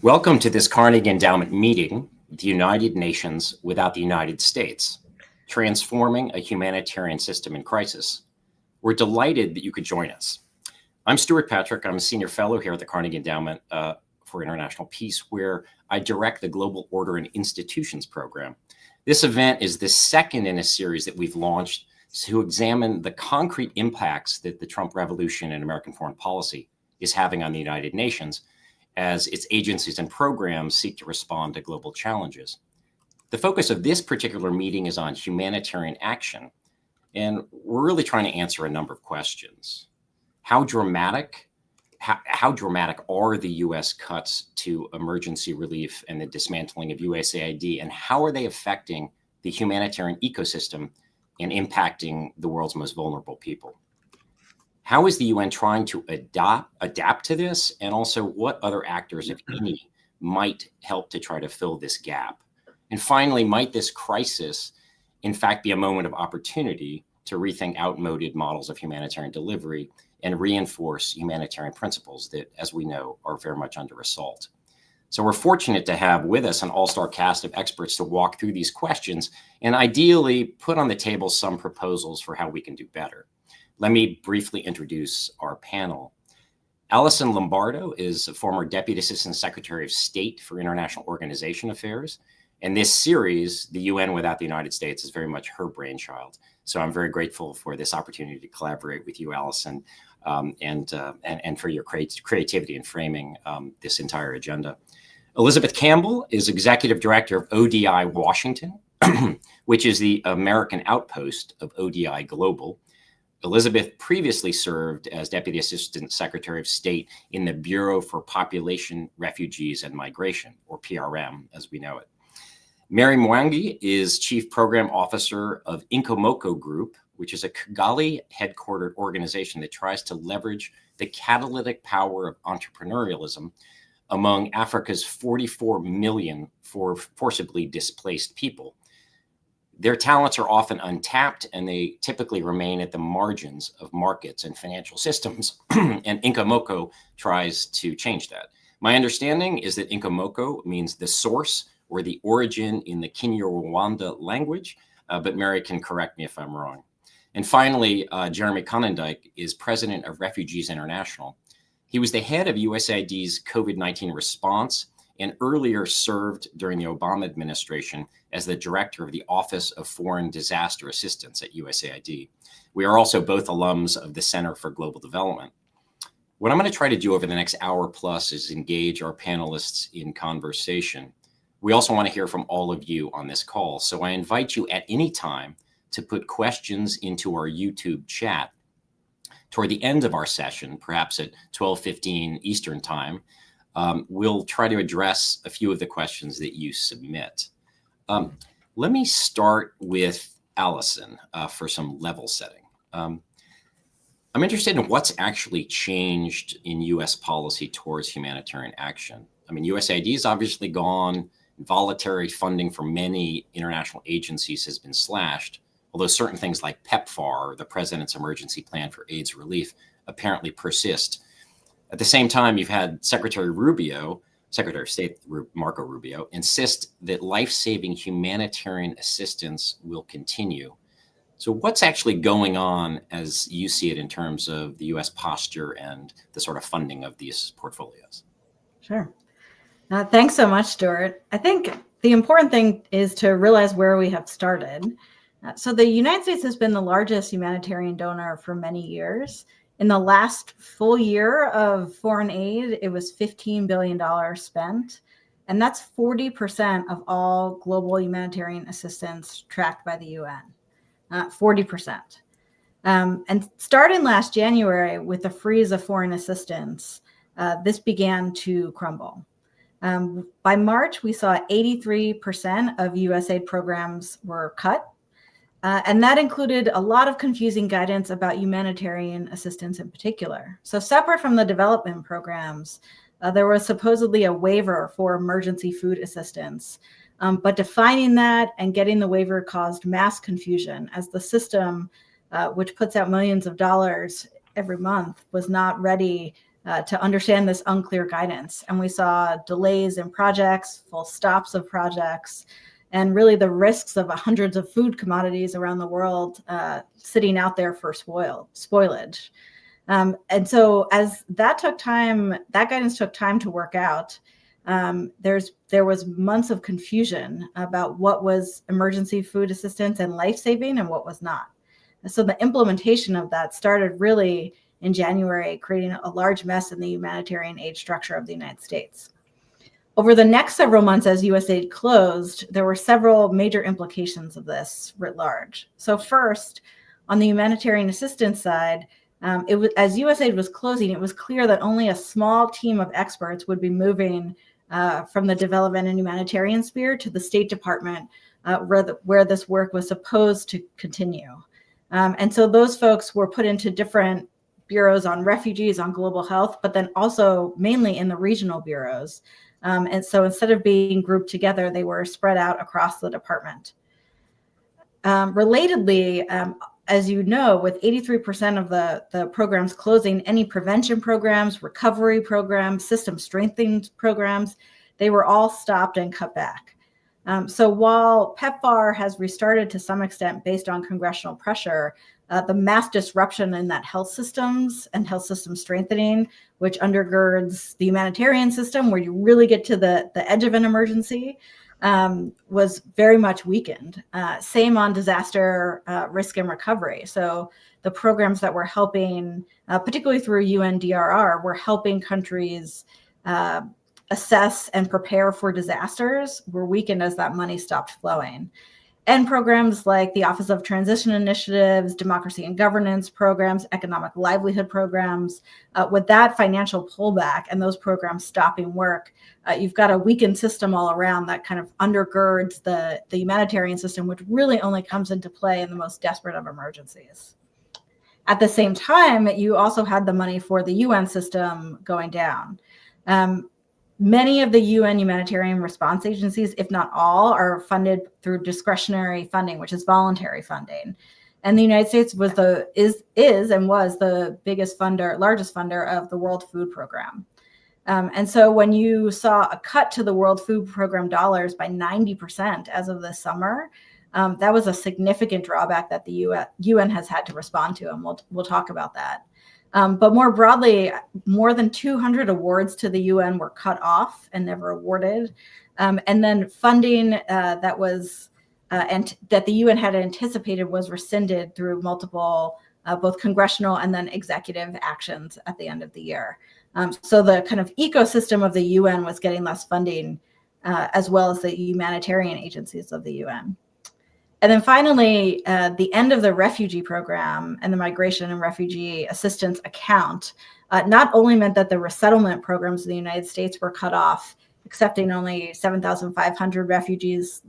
Welcome to this Carnegie Endowment meeting, the United Nations without the United States, transforming a humanitarian system in crisis. We're delighted that you could join us. I'm Stuart Patrick. I'm a senior fellow here at the Carnegie Endowment for International Peace, where I direct the Global Order and Institutions program. This event is the second in a series that we've launched to examine the concrete impacts that the Trump revolution in American foreign policy is having on the United Nations as its agencies and programs seek to respond to global challenges. The focus of this particular meeting is on humanitarian action, and we're really trying to answer a number of questions. How dramatic are the U.S. cuts to emergency relief and the dismantling of USAID, and how are they affecting the humanitarian ecosystem and impacting the world's most vulnerable people? How is the UN trying to adapt to this? And also, what other actors, if any, might help to try to fill this gap? And finally, might this crisis, in fact, be a moment of opportunity to rethink outmoded models of humanitarian delivery and reinforce humanitarian principles that, as we know, are very much under assault? So we're fortunate to have with us an all-star cast of experts to walk through these questions and ideally put on the table some proposals for how we can do better. Let me briefly introduce our panel. Alison Lombardo is a former Deputy Assistant Secretary of State for International Organization Affairs. And this series, the UN Without the United States, is very much her brainchild. So I'm very grateful for this opportunity to collaborate with you, Alison, and for your creativity in framing this entire agenda. Elizabeth Campbell is Executive Director of ODI Washington, which is the American outpost of ODI Global. Elizabeth previously served as Deputy Assistant Secretary of State in the Bureau for Population, Refugees, and Migration, or PRM, as we know it. Mary Mwangi is Chief Program Officer of Inkomoko Group, which is a Kigali-headquartered organization that tries to leverage the catalytic power of entrepreneurialism among Africa's 44 million forcibly displaced people. Their talents are often untapped, and they typically remain at the margins of markets and financial systems, and Inkomoko tries to change that. My understanding is that Inkomoko means the source or the origin in the Kinyarwanda language, but Mary can correct me if I'm wrong. And finally, Jeremy Conondike is president of Refugees International. He was the head of USAID's COVID-19 response and earlier served during the Obama administration as the director of the Office of Foreign Disaster Assistance at USAID. We are also both alums of the Center for Global Development. What I'm going to try to do over the next hour plus is engage our panelists in conversation. We also want to hear from all of you on this call, so I invite you at any time to put questions into our YouTube chat. Toward the end of our session, perhaps at 12:15 Eastern Time, we'll try to address a few of the questions that you submit. Let me start with Alison for some level setting. I'm interested in what's actually changed in U.S. policy towards humanitarian action. I mean, USAID is obviously gone. Voluntary funding for many international agencies has been slashed, although certain things like PEPFAR, the President's Emergency Plan for AIDS Relief, apparently persist. At the same time, you've had Secretary of State Marco Rubio, insist that life-saving humanitarian assistance will continue. So what's actually going on as you see it in terms of the U.S. posture and the sort of funding of these portfolios? Sure. Thanks so much, Stuart. I think the important thing is to realize where we have started. So the United States has been the largest humanitarian donor for many years. In the last full year of foreign aid, it was $15 billion spent, and that's 40% of all global humanitarian assistance tracked by the UN, 40%. And starting last January with the freeze of foreign assistance, this began to crumble. By March, we saw 83% of USAID programs were cut. And that included a lot of confusing guidance about humanitarian assistance in particular. So separate from the development programs, there was supposedly a waiver for emergency food assistance. But defining that and getting the waiver caused mass confusion as the system, which puts out millions of dollars every month, was not ready to understand this unclear guidance. And we saw delays in projects, full stops of projects, and really the risks of hundreds of food commodities around the world sitting out there for spoilage. And so as that guidance took time to work out, there was months of confusion about what was emergency food assistance and life-saving and what was not. So the implementation of that started really in January, creating a large mess in the humanitarian aid structure of the United States. Over the next several months, as USAID closed, there were several major implications of this writ large. So first, on the humanitarian assistance side, as USAID was closing, it was clear that only a small team of experts would be moving from the development and humanitarian sphere to the State Department, where this work was supposed to continue. And so those folks were put into different bureaus on refugees, on global health, but then also mainly in the regional bureaus. And so instead of being grouped together, they were spread out across the department. Relatedly, as you know, with 83% of the programs closing, any prevention programs, recovery programs, system strengthening programs, they were all stopped and cut back. So while PEPFAR has restarted to some extent based on congressional pressure, the mass disruption in that health systems and health system strengthening, which undergirds the humanitarian system where you really get to the edge of an emergency, was very much weakened. Same on disaster risk and recovery. So the programs that were helping, particularly through UNDRR, were helping countries assess and prepare for disasters were weakened as that money stopped flowing. And programs like the Office of Transition Initiatives, Democracy and Governance programs, Economic Livelihood programs, with that financial pullback and those programs stopping work, you've got a weakened system all around that kind of undergirds the humanitarian system, which really only comes into play in the most desperate of emergencies. At the same time, you also had the money for the UN system going down. Many of the UN humanitarian response agencies, if not all, are funded through discretionary funding, which is voluntary funding. And the United States was and was the largest funder of the World Food Program. And so when you saw a cut to the World Food Program dollars by 90% as of this summer, that was a significant drawback that the UN has had to respond to, and we'll talk about that. But more broadly, more than 200 awards to the UN were cut off and never awarded. And then funding that the UN had anticipated was rescinded through multiple both congressional and then executive actions at the end of the year. So the kind of ecosystem of the UN was getting less funding, as well as the humanitarian agencies of the UN. And then finally, the end of the refugee program and the migration and refugee assistance account not only meant that the resettlement programs in the United States were cut off, accepting only 7,500 refugees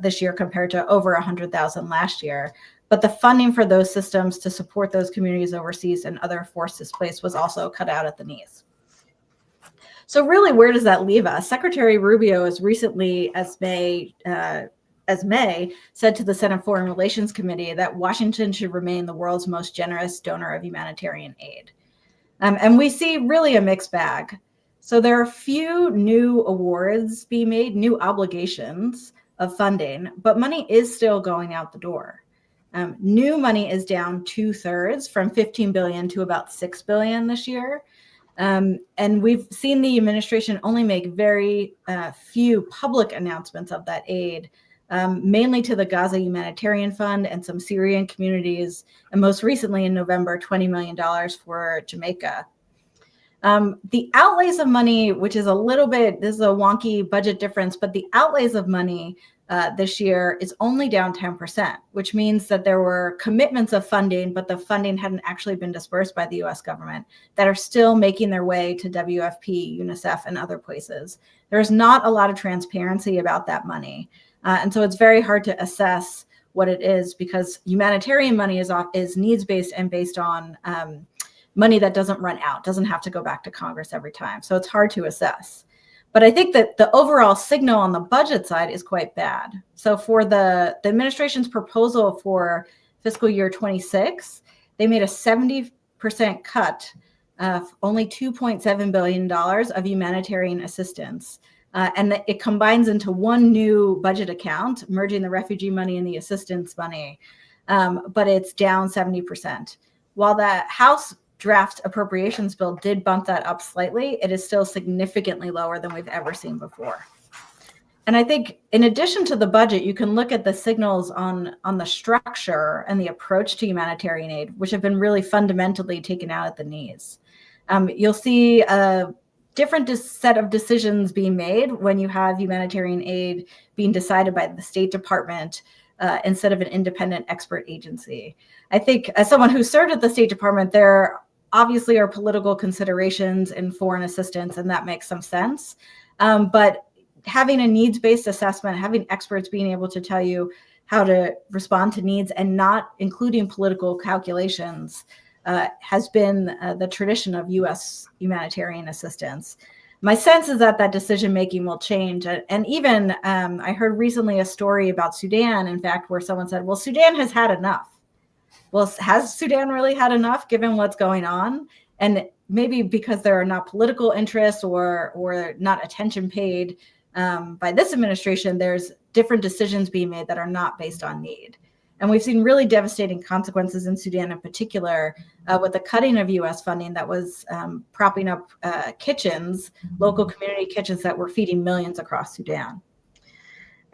this year compared to over 100,000 last year, but the funding for those systems to support those communities overseas and other forced displaced was also cut out at the knees. So really, where does that leave us? Secretary Rubio as recently as May said to the Senate Foreign Relations Committee that Washington should remain the world's most generous donor of humanitarian aid. And we see really a mixed bag. So there are a few new awards being made, new obligations of funding, but money is still going out the door. New money is down 2/3 from 15 billion to about 6 billion this year. And we've seen the administration only make very few public announcements of that aid, mainly to the Gaza Humanitarian Fund and some Syrian communities, and most recently in November, $20 million for Jamaica. The outlays of money, which is this is a wonky budget difference, but the outlays of money this year is only down 10%, which means that there were commitments of funding, but the funding hadn't actually been dispersed by the US government that are still making their way to WFP, UNICEF, and other places. There's not a lot of transparency about that money. And so it's very hard to assess what it is because humanitarian money is needs-based and based on money that doesn't run out, doesn't have to go back to Congress every time. So it's hard to assess. But I think that the overall signal on the budget side is quite bad. So for the administration's proposal for fiscal year 26, they made a 70% cut only $2.7 billion of humanitarian assistance. And it combines into one new budget account, merging the refugee money and the assistance money. But it's down 70%. While the House draft appropriations bill did bump that up slightly, it is still significantly lower than we've ever seen before. And I think in addition to the budget, you can look at the signals on the structure and the approach to humanitarian aid, which have been really fundamentally taken out at the knees. You'll see a different set of decisions being made when you have humanitarian aid being decided by the State Department instead of an independent expert agency. I think as someone who served at the State Department, there obviously are political considerations in foreign assistance, and that makes some sense. But having a needs-based assessment, having experts being able to tell you how to respond to needs and not including political calculations has been the tradition of U.S. humanitarian assistance. My sense is that decision-making will change. And even I heard recently a story about Sudan, in fact, where someone said, well, Sudan has had enough. Well, has Sudan really had enough given what's going on? And maybe because there are not political interests or not attention paid by this administration, there's different decisions being made that are not based on need. And we've seen really devastating consequences in Sudan in particular with the cutting of U.S. funding that was propping up kitchens, local community kitchens that were feeding millions across Sudan.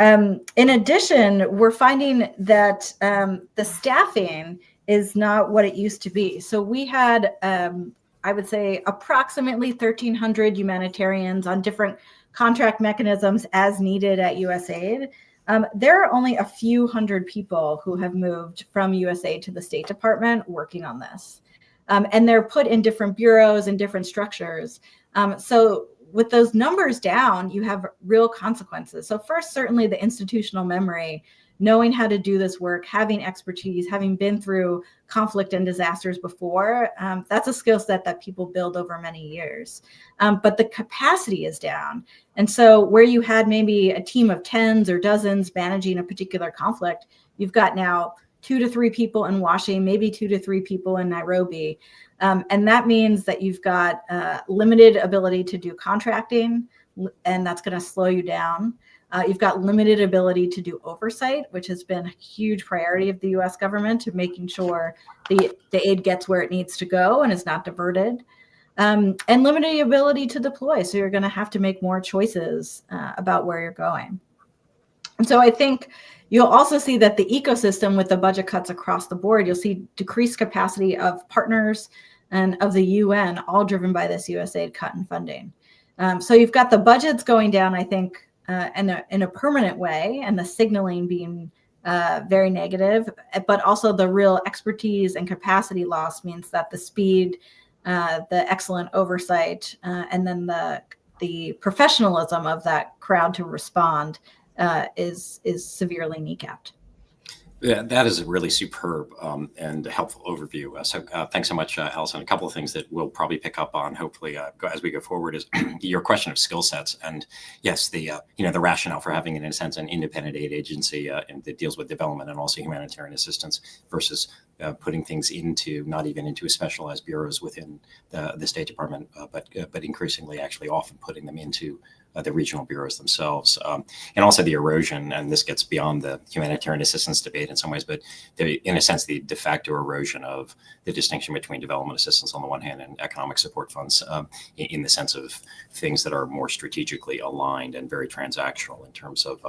In addition, we're finding that the staffing is not what it used to be. So we had, I would say, approximately 1,300 humanitarians on different contract mechanisms as needed at USAID. There are only a few hundred people who have moved from USAID to the State Department working on this. And they're put in different bureaus and different structures. So with those numbers down, you have real consequences. So first, certainly the institutional memory, knowing how to do this work, having expertise, having been through conflict and disasters before, that's a skill set that people build over many years. But the capacity is down. And so where you had maybe a team of tens or dozens managing a particular conflict, you've got now 2 to 3 people in Washington, maybe 2 to 3 people in Nairobi. And that means that you've got limited ability to do contracting, and that's going to slow you down. You've got limited ability to do oversight, which has been a huge priority of the U.S. government to making sure the aid gets where it needs to go and is not diverted. And limited ability to deploy. So you're going to have to make more choices about where you're going. And so I think you'll also see that the ecosystem with the budget cuts across the board, you'll see decreased capacity of partners and of the UN, all driven by this USAID cut in funding. So you've got the budgets going down, I think, in a permanent way, and the signaling being very negative, but also the real expertise and capacity loss means that the speed, the excellent oversight, and then the professionalism of that crowd to respond is severely kneecapped. Yeah, that is a really superb and helpful overview. So thanks so much, Allison. A couple of things that we'll probably pick up on, hopefully, as we go forward is your question of skill sets. And yes, the rationale for having, in a sense, an independent aid agency that deals with development and also humanitarian assistance versus putting things not even into specialized bureaus within the State Department, but increasingly actually often putting them into the regional bureaus themselves, and also the erosion, and this gets beyond the humanitarian assistance debate in some ways, but in a sense, the de facto erosion of the distinction between development assistance on the one hand and economic support funds in the sense of things that are more strategically aligned and very transactional in terms of,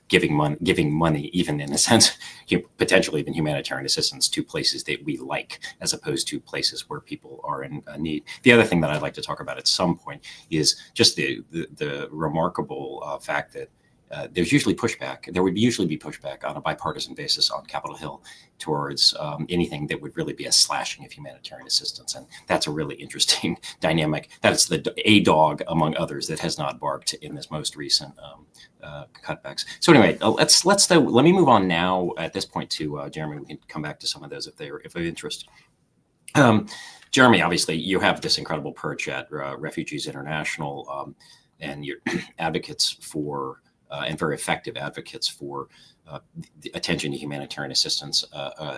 giving money, even in a sense, potentially even humanitarian assistance to places that we like, as opposed to places where people are in need. The other thing that I'd like to talk about at some point is just the remarkable fact that there would usually be pushback on a bipartisan basis on Capitol Hill towards anything that would really be a slashing of humanitarian assistance. And that's a really interesting dynamic. That's a dog among others that has not barked in this most recent cutbacks. So anyway, let me move on now at this point to Jeremy. We can come back to some of those if they're of interest. Jeremy, obviously, you have this incredible perch at Refugees International, and you're advocates for and very effective advocates for the attention to humanitarian assistance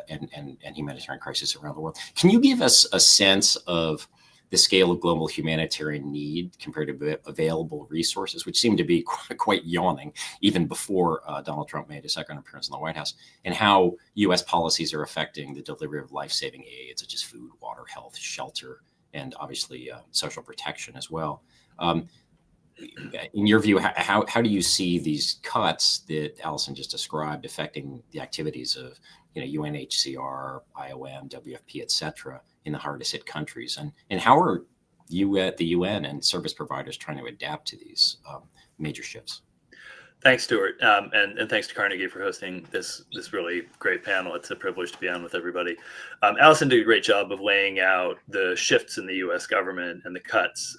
and humanitarian crisis around the world. Can you give us a sense of the scale of global humanitarian need compared to available resources, which seem to be quite yawning even before Donald Trump made his second appearance in the White House, and how U.S. policies are affecting the delivery of life-saving aid, such as food, water, health, shelter, and obviously social protection as well. In your view, how do you see these cuts that Allison just described affecting the activities of UNHCR, IOM, WFP, et cetera, in the hardest hit countries? And how are you at the UN and service providers trying to adapt to these major shifts? Thanks, Stuart. And thanks to Carnegie for hosting this really great panel. It's a privilege to be on with everybody. Allison did a great job of laying out the shifts in the US government and the cuts.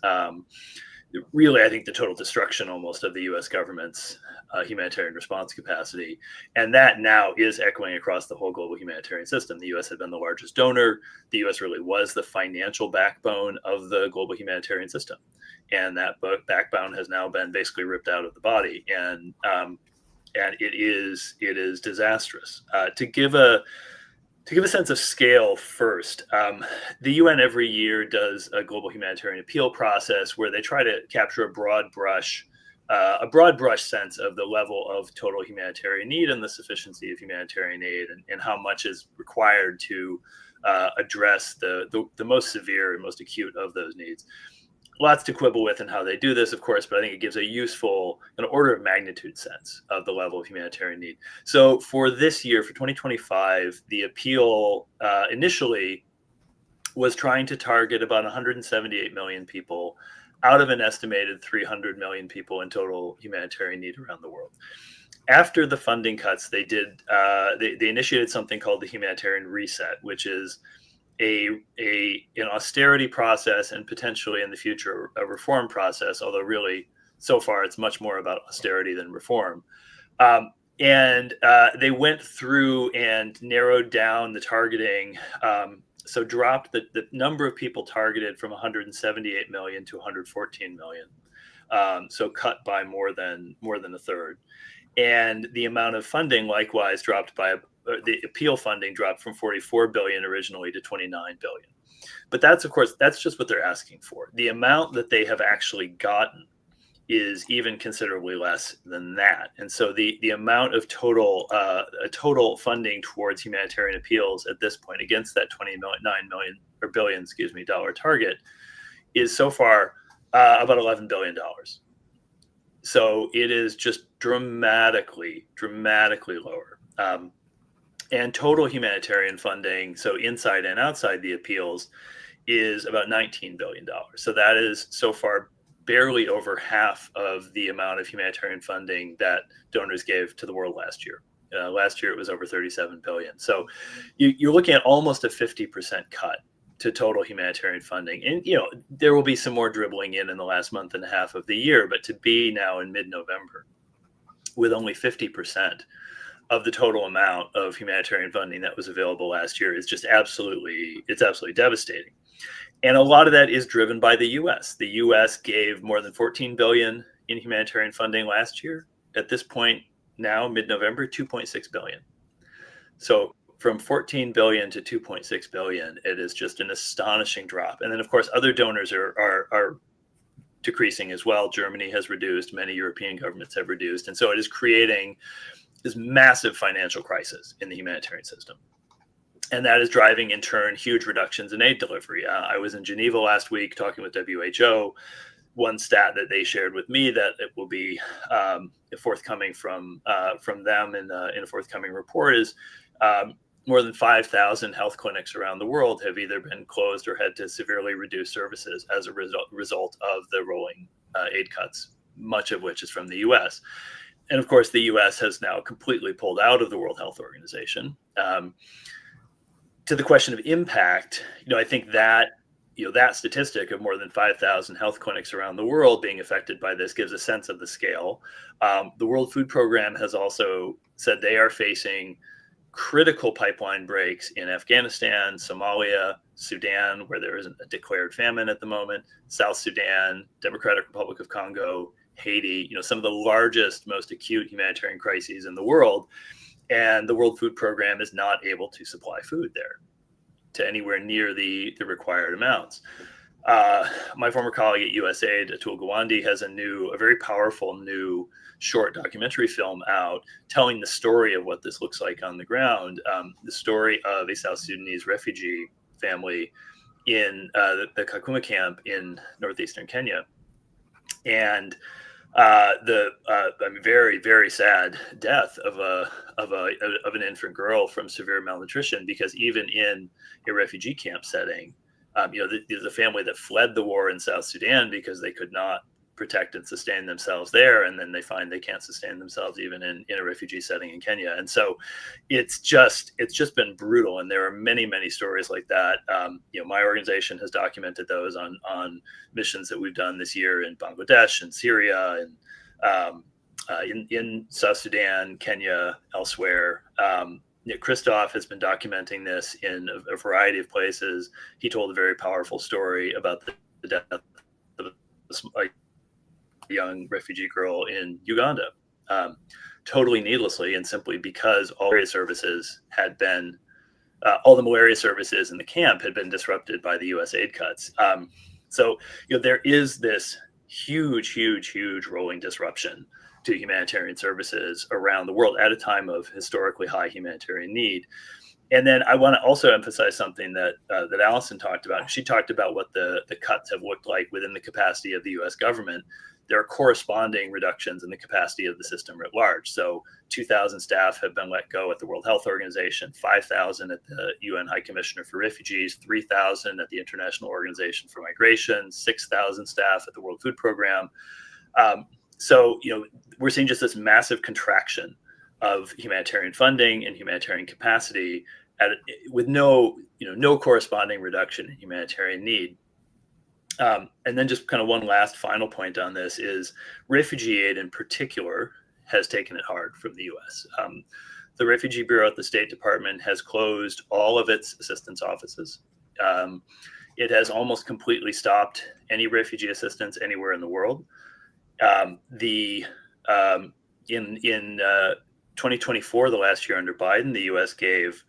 Really, I think the total destruction almost of the U.S. government's humanitarian response capacity. And that now is echoing across the whole global humanitarian system. The U.S. had been the largest donor. The U.S. really was the financial backbone of the global humanitarian system. And that backbone has now been basically ripped out of the body. And it is disastrous. To give a sense of scale first, the UN every year does a global humanitarian appeal process where they try to capture a broad brush sense of the level of total humanitarian need and the sufficiency of humanitarian aid and how much is required to address the most severe and most acute of those needs. Lots to quibble with in how they do this, of course, but I think it gives a useful order of magnitude sense of the level of humanitarian need. So for this year, for 2025, the appeal initially was trying to target about 178 million people out of an estimated 300 million people in total humanitarian need around the world. After the funding cuts, they initiated something called the Humanitarian Reset, which is an austerity process and potentially in the future a reform process, although really so far it's much more about austerity than reform. And they went through and narrowed down the targeting, so dropped the number of people targeted from 178 million to 114 million, so cut by more than a third. And the amount of funding likewise dropped by the appeal funding dropped from 44 billion originally to 29 billion. But that's just what they're asking for. The amount that they have actually gotten is even considerably less than that. And so the amount of total funding towards humanitarian appeals at this point against that $29 billion dollar target is so far about $11 billion. So it is just dramatically lower. And total humanitarian funding, so inside and outside the appeals, is about $19 billion. So that is so far barely over half of the amount of humanitarian funding that donors gave to the world last year. Last year, it was over 37 billion. So you're looking at almost a 50% cut to total humanitarian funding. And, there will be some more dribbling in the last month and a half of the year, but to be now in mid-November with only 50% of the total amount of humanitarian funding that was available last year is just absolutely devastating. And a lot of that is driven by the U.S. The U.S. gave more than 14 billion in humanitarian funding last year. At this point now, mid-November, 2.6 billion. So from 14 billion to 2.6 billion, it is just an astonishing drop. And then, of course, other donors are decreasing as well. Germany has reduced. Many European governments have reduced. And so it is creating this massive financial crisis in the humanitarian system. And that is driving, in turn, huge reductions in aid delivery. I was in Geneva last week talking with WHO. One stat that they shared with me that it will be forthcoming from them in a forthcoming report is more than 5,000 health clinics around the world have either been closed or had to severely reduce services as a result of the rolling aid cuts, much of which is from the U.S. And of course, the U.S. has now completely pulled out of the World Health Organization. To the question of impact, I think that that statistic of more than 5,000 health clinics around the world being affected by this gives a sense of the scale. The World Food Program has also said they are facing critical pipeline breaks in Afghanistan, Somalia, Sudan, where there isn't a declared famine at the moment, South Sudan, Democratic Republic of Congo, Haiti, some of the largest, most acute humanitarian crises in the world. And the World Food Program is not able to supply food there to anywhere near the required amounts. My former colleague at USAID, Atul Gawande, has a very powerful new short documentary film out telling the story of what this looks like on the ground. The story of a South Sudanese refugee family in the Kakuma camp in northeastern Kenya. And the very, very sad death of an infant girl from severe malnutrition, because even in a refugee camp setting, there's a family that fled the war in South Sudan because they could not protect and sustain themselves there, and then they find they can't sustain themselves even in a refugee setting in Kenya. And so it's just been brutal, and there are many stories like that. My organization has documented those on missions that we've done this year in Bangladesh and Syria and in South Sudan, Kenya, elsewhere. Christoph has been documenting this in a variety of places. He told a very powerful story about the death of a young refugee girl in Uganda, totally needlessly, and simply because all the malaria services in the camp had been disrupted by the U.S. aid cuts. So there is this huge rolling disruption to humanitarian services around the world at a time of historically high humanitarian need. And then I want to also emphasize something that Allison talked about. She talked about what the cuts have looked like within the capacity of the U.S. government. There are corresponding reductions in the capacity of the system at large. So 2,000 staff have been let go at the World Health Organization, 5,000 at the UN High Commissioner for Refugees, 3,000 at the International Organization for Migration, 6,000 staff at the World Food Program. So we're seeing just this massive contraction of humanitarian funding and humanitarian capacity with no corresponding reduction in humanitarian need. And then just kind of one last final point on this is refugee aid in particular has taken it hard from the U.S. The Refugee Bureau at the State Department has closed all of its assistance offices. It has almost completely stopped any refugee assistance anywhere in the world. In 2024, the last year under Biden, the U.S. gave,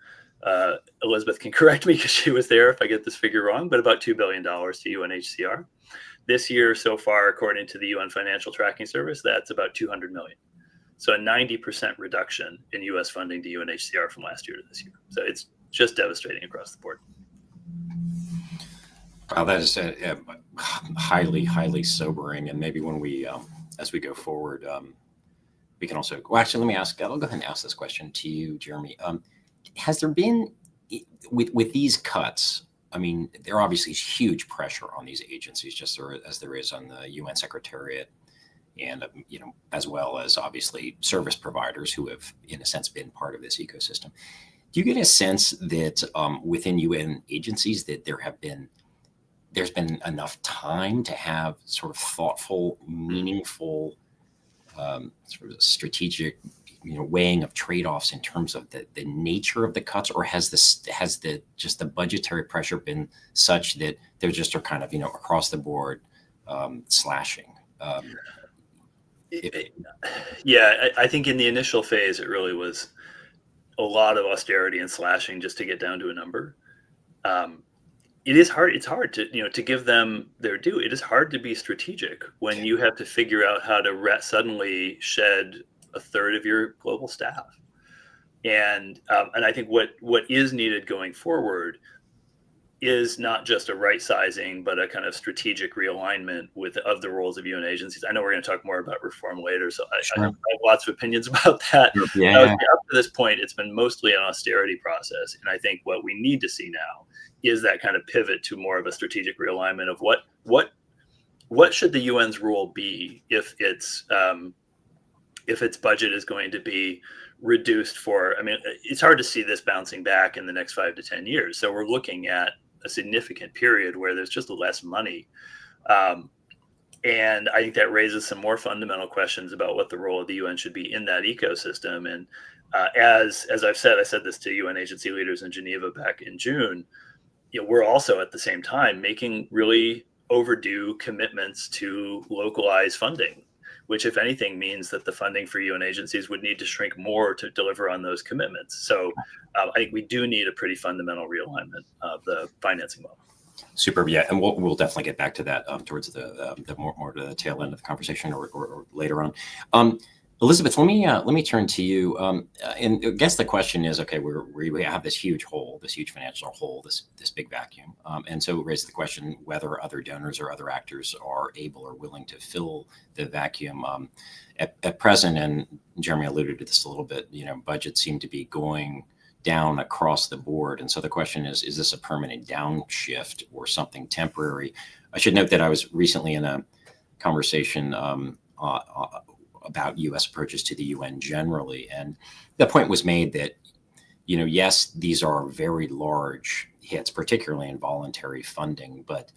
Elizabeth can correct me because she was there if I get this figure wrong, but about $2 billion to UNHCR. This year so far, according to the UN Financial Tracking Service, that's about $200 million. So a 90% reduction in U.S. funding to UNHCR from last year to this year. So it's just devastating across the board. Wow, that is highly sobering. And maybe when we, as we go forward, we can also, well, actually, I'll go ahead and ask this question to you, Jeremy. Has there been, with these cuts, I mean, there obviously is huge pressure on these agencies, just as there is on the UN Secretariat, and as well as obviously service providers who have, in a sense, been part of this ecosystem. Do you get a sense that within UN agencies that there's been enough time to have sort of thoughtful, meaningful, sort of strategic, weighing of trade-offs in terms of the nature of the cuts, or has the budgetary pressure been such that there just are kind of across the board slashing? I think in the initial phase it really was a lot of austerity and slashing just to get down to a number. It is hard. It's hard to give them their due. It is hard to be strategic when you have to figure out how to suddenly shed a third of your global staff. And I think what is needed going forward is not just a right sizing, but a kind of strategic realignment of the roles of UN agencies. I know we're going to talk more about reform later, so I have lots of opinions about that. Yeah. Up to this point, it's been mostly an austerity process, and I think what we need to see now is that kind of pivot to more of a strategic realignment of what should the UN's role be if its budget is going to be reduced for. I mean, it's hard to see this bouncing back in the next 5 to 10 years. So we're looking at a significant period where there's just less money. And I think that raises some more fundamental questions about what the role of the UN should be in that ecosystem. And as I've said, I said this to UN agency leaders in Geneva back in June, we're also at the same time making really overdue commitments to localized funding. which, if anything, means that the funding for UN agencies would need to shrink more to deliver on those commitments. So I think we do need a pretty fundamental realignment of the financing model. Super. Yeah, and we'll definitely get back to that towards the more to the tail end of the conversation or later on. Elizabeth, let me turn to you. And I guess the question is, okay, we have this huge hole, this huge financial hole, this big vacuum, and so it raises the question whether other donors or other actors are able or willing to fill the vacuum. At present, and Jeremy alluded to this a little bit, budgets seem to be going down across the board, and so the question is this a permanent downshift or something temporary? I should note that I was recently in a conversation about U.S. approaches to the UN generally. And the point was made that, yes, these are very large hits, particularly in voluntary funding, but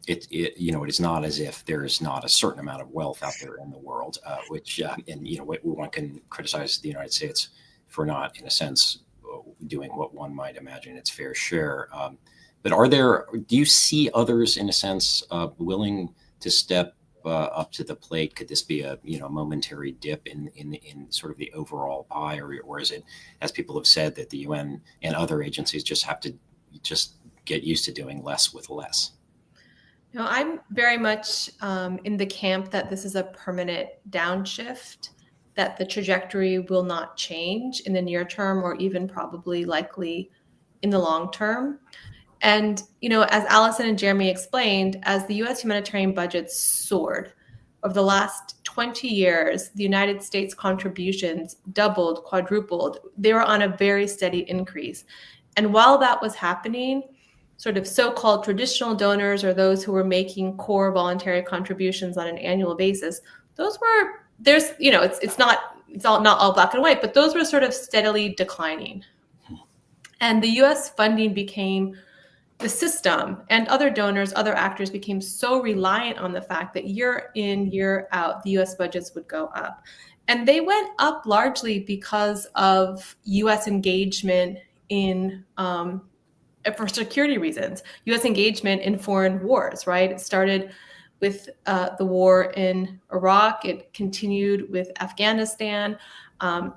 it is not as if there's not a certain amount of wealth out there in the world, which, one can criticize the United States for not, in a sense, doing what one might imagine its fair share. But do you see others, in a sense, willing to step up to the plate? Could this be a momentary dip in sort of the overall pie, or is it, as people have said, that the UN and other agencies just have to get used to doing less with less? No, I'm very much in the camp that this is a permanent downshift, that the trajectory will not change in the near term or even probably likely in the long term. And, as Allison and Jeremy explained, as the U.S. humanitarian budget soared over the last 20 years, the United States contributions doubled, quadrupled. They were on a very steady increase. And while that was happening, sort of so-called traditional donors, or those who were making core voluntary contributions on an annual basis, it's not all black and white, but those were sort of steadily declining. And the U.S. funding became the system, and other donors, other actors became so reliant on the fact that year in, year out, the US budgets would go up. And they went up largely because of US engagement for security reasons, US engagement in foreign wars, right? It started with the war in Iraq, it continued with Afghanistan,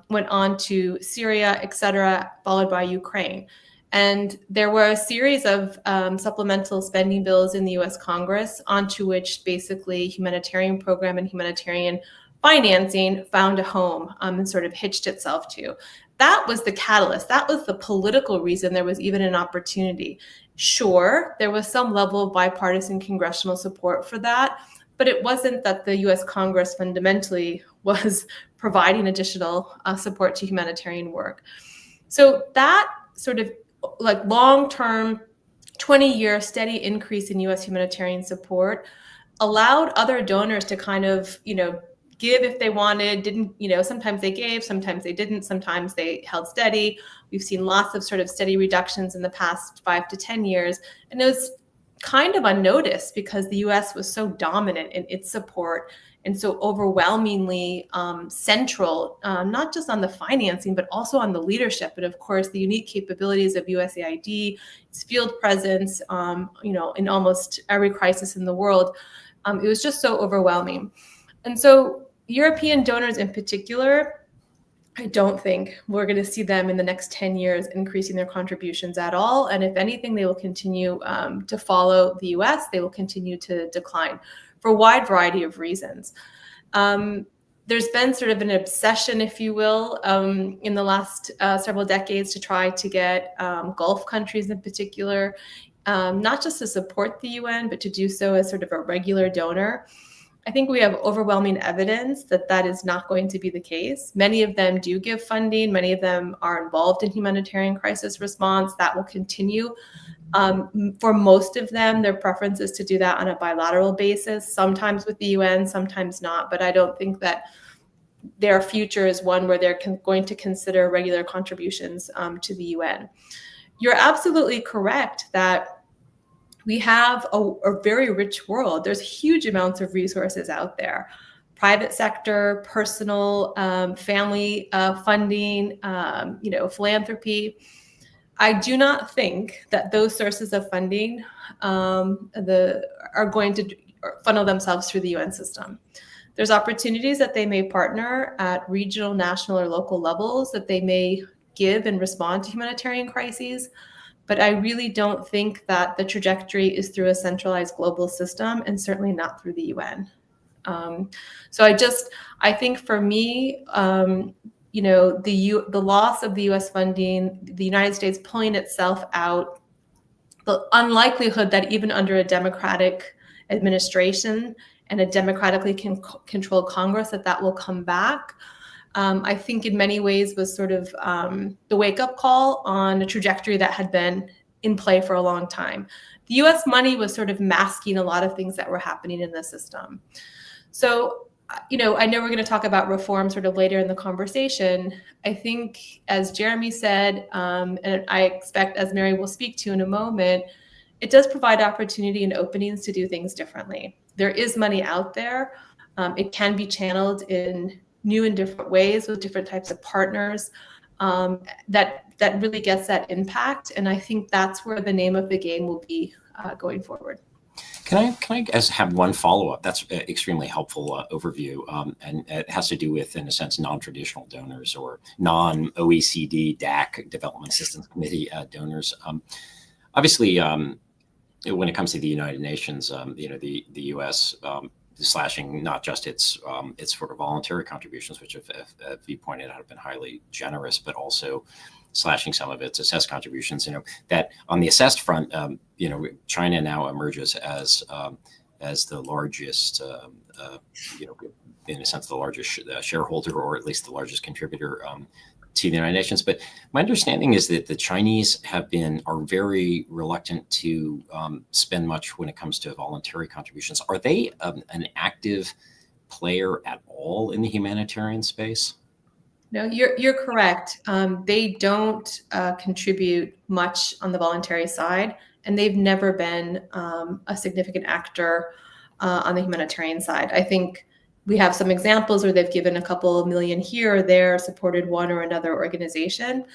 went on to Syria, et cetera, followed by Ukraine. And there were a series of supplemental spending bills in the US Congress, onto which basically humanitarian program and humanitarian financing found a home and sort of hitched itself to. That was the catalyst. That was the political reason there was even an opportunity. Sure, there was some level of bipartisan congressional support for that, but it wasn't that the US Congress fundamentally was providing additional support to humanitarian work. So that sort of like long-term 20-year steady increase in US humanitarian support allowed other donors to kind of, give if they wanted, sometimes they gave, sometimes they didn't, sometimes they held steady. We've seen lots of sort of steady reductions in the past 5 to 10 years. And it was kind of unnoticed because the US was so dominant in its support and so overwhelmingly central, not just on the financing, but also on the leadership. And of course, the unique capabilities of USAID, its field presence, in almost every crisis in the world. It was just so overwhelming. And so European donors in particular, I don't think we're going to see them in the next 10 years increasing their contributions at all. And if anything, they will continue to follow the US. They will continue to decline for a wide variety of reasons. There's been sort of an obsession, if you will, in the last several decades to try to get Gulf countries in particular, not just to support the UN, but to do so as sort of a regular donor. I think we have overwhelming evidence that that is not going to be the case. Many of them do give funding. Many of them are involved in humanitarian crisis response. That will continue. For most of them, their preference is to do that on a bilateral basis, sometimes with the UN, sometimes not. But I don't think that their future is one where they're going to consider regular contributions to the UN. You're absolutely correct that we have a very rich world. There's huge amounts of resources out there. Private sector, personal, family funding, philanthropy. I do not think that those sources of funding are going to funnel themselves through the UN system. There's opportunities that they may partner at regional, national, or local levels that they may give and respond to humanitarian crises. But I really don't think that the trajectory is through a centralized global system, and certainly not through the UN. So I think for me, the loss of the U.S. funding, the United States pulling itself out, the unlikelihood that even under a democratic administration and a democratically controlled Congress that will come back, I think in many ways was sort of the wake-up call on a trajectory that had been in play for a long time. The US money was sort of masking a lot of things that were happening in the system. So, I know we're going to talk about reform sort of later in the conversation. I think, as Jeremy said, and I expect as Mary will speak to in a moment, it does provide opportunity and openings to do things differently. There is money out there. It can be channeled in new and different ways with different types of partners that really gets that impact. And I think that's where the name of the game will be going forward. Can I guess have one follow-up? That's an extremely helpful overview, and it has to do with, in a sense, non-traditional donors or non-OECD DAC Development Assistance Committee donors. Obviously, when it comes to the United Nations, the U.S. Slashing not just its sort of voluntary contributions, which, if you pointed out, have been highly generous, but also slashing some of its assessed contributions. That on the assessed front, China now emerges as the largest, in a sense, the largest shareholder, or at least the largest contributor to the United Nations. But my understanding is that the Chinese are very reluctant to spend much when it comes to voluntary contributions. Are they an active player at all in the humanitarian space? No, you're correct. They don't contribute much on the voluntary side, and they've never been a significant actor on the humanitarian side. I think we have some examples where they've given a couple of million here or there, supported one or another organization,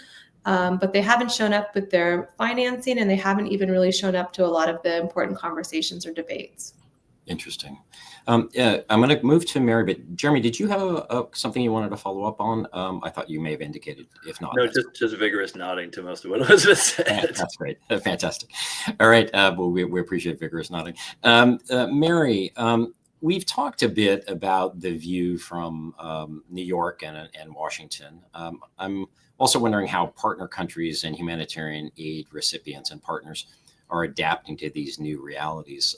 but they haven't shown up with their financing, and they haven't even really shown up to a lot of the important conversations or debates. Interesting. I'm going to move to Mary, but Jeremy, did you have something you wanted to follow up on? I thought you may have indicated. If not, no, just vigorous nodding to most of what Elizabeth said. That's great. Fantastic. All right. Well, we appreciate vigorous nodding. Mary, we've talked a bit about the view from New York and Washington. I'm also wondering how partner countries and humanitarian aid recipients and partners are adapting to these new realities.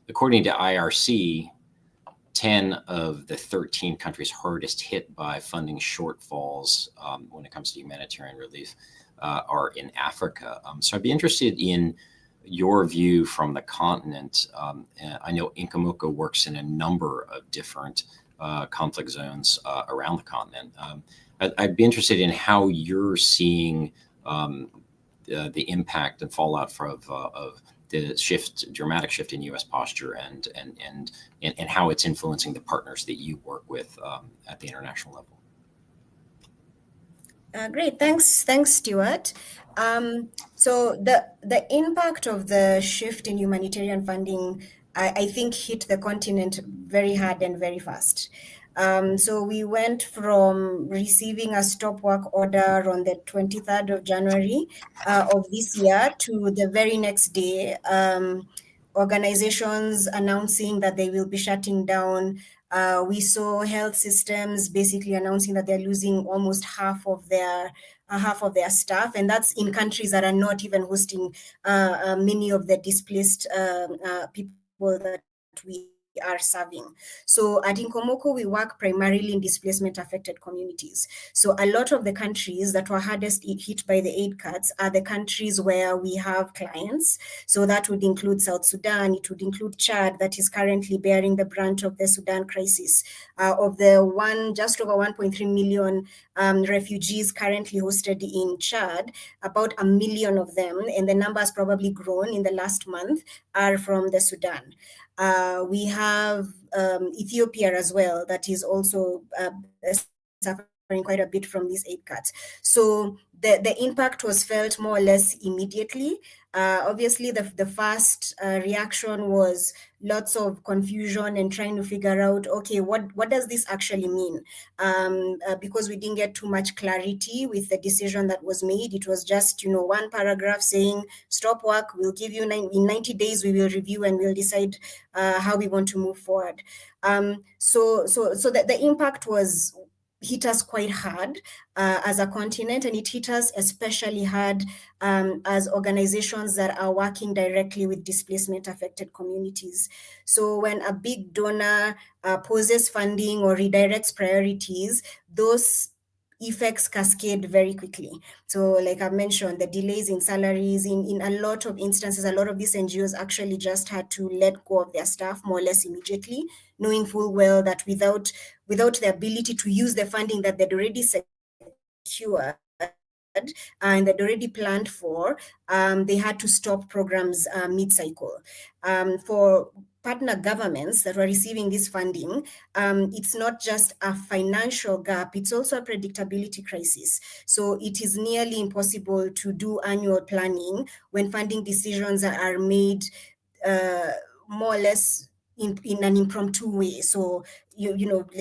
According to IRC, 10 of the 13 countries hardest hit by funding shortfalls when it comes to humanitarian relief are in Africa. So I'd be interested in your view from the continent. I know Inkamoko works in a number of different conflict zones around the continent. I'd be interested in how you're seeing the impact and fallout of the dramatic shift in U.S. posture and how it's influencing the partners that you work with at the international level. Great, thanks, Stuart. So the impact of the shift in humanitarian funding, I think, hit the continent very hard and very fast. So we went from receiving a stop work order on the 23rd of January of this year to the very next day, organizations announcing that they will be shutting down. We saw health systems basically announcing that they're losing almost half of their staff, and that's in countries that are not even hosting many of the displaced people that we are serving. So at Inkamoko, we work primarily in displacement affected communities. So a lot of the countries that were hardest hit by the aid cuts are the countries where we have clients. So that would include South Sudan, it would include Chad, that is currently bearing the brunt of the Sudan crisis. Of the just over 1.3 million refugees currently hosted in Chad, about 1 million of them, and the number has probably grown in the last month, are from the Sudan. We have Ethiopia as well, that is also quite a bit from these aid cuts. So the impact was felt more or less immediately. Obviously, the first reaction was lots of confusion and trying to figure out, okay, what does this actually mean? Because we didn't get too much clarity with the decision that was made. It was just, one paragraph saying, stop work, we'll give you in 90 days, we will review and we'll decide how we want to move forward. So the impact hit us quite hard as a continent, and it hit us especially hard as organizations that are working directly with displacement affected communities. So when a big donor pauses funding or redirects priorities, those effects cascade very quickly. So like I mentioned, the delays in salaries, in a lot of instances, a lot of these NGOs actually just had to let go of their staff more or less immediately, knowing full well that without the ability to use the funding that they'd already secured and they'd already planned for, they had to stop programs mid-cycle. For partner governments that were receiving this funding, it's not just a financial gap, it's also a predictability crisis. So it is nearly impossible to do annual planning when funding decisions are made more or less in an impromptu way. So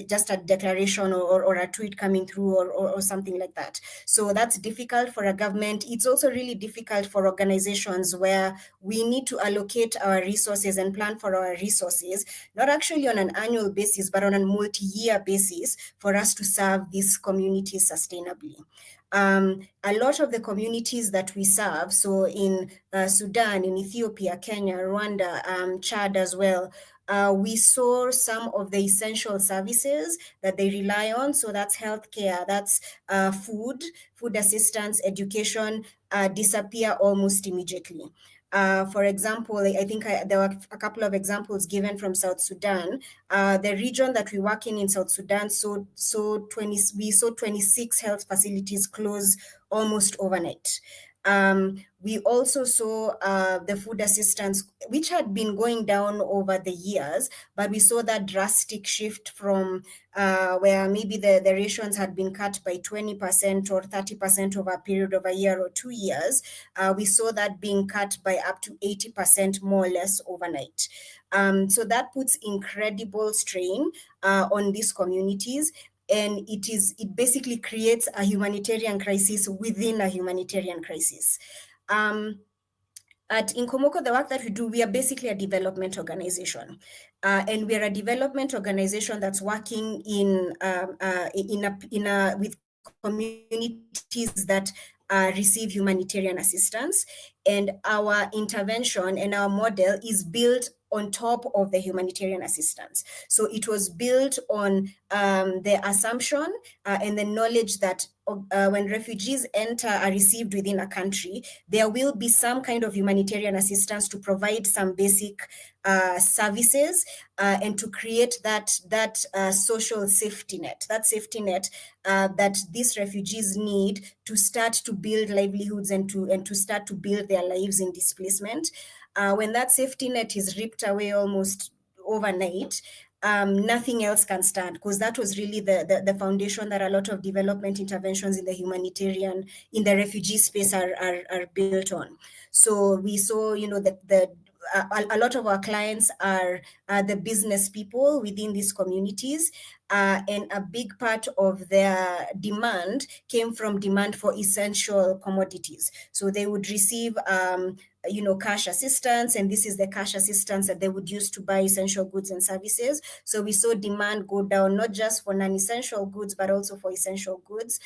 just a declaration or a tweet coming through or something like that. So that's difficult for a government. It's also really difficult for organizations where we need to allocate our resources and plan for our resources, not actually on an annual basis, but on a multi-year basis for us to serve these communities sustainably. A lot of the communities that we serve, so in Sudan, in Ethiopia, Kenya, Rwanda, Chad as well, we saw some of the essential services that they rely on. So that's healthcare, that's food assistance, education, disappear almost immediately. For example, I think there were a couple of examples given from South Sudan. The region that we work in South Sudan, we saw 26 health facilities close almost overnight. We also saw the food assistance, which had been going down over the years, but we saw that drastic shift from where maybe the rations had been cut by 20% or 30% over a period of a year or 2 years. We saw that being cut by up to 80% more or less overnight. So that puts incredible strain on these communities. And it basically creates a humanitarian crisis within a humanitarian crisis. At Inkomoko, the work that we do, we are basically a development organization, and we are a development organization that's working with communities that receive humanitarian assistance, and our intervention and our model is built on top of the humanitarian assistance. So it was built on the assumption and the knowledge that when refugees are received within a country, there will be some kind of humanitarian assistance to provide some basic services and to create that social safety net, that these refugees need to start to build livelihoods and to start to build their lives in displacement. When that safety net is ripped away almost overnight, nothing else can stand, because that was really the foundation that a lot of development interventions in the refugee space are built on. So we saw, that a lot of our clients are the business people within these communities, and a big part of their demand came from demand for essential commodities. So they would receive cash assistance, and this is the cash assistance that they would use to buy essential goods and services. So we saw demand go down, not just for non-essential goods, but also for essential goods.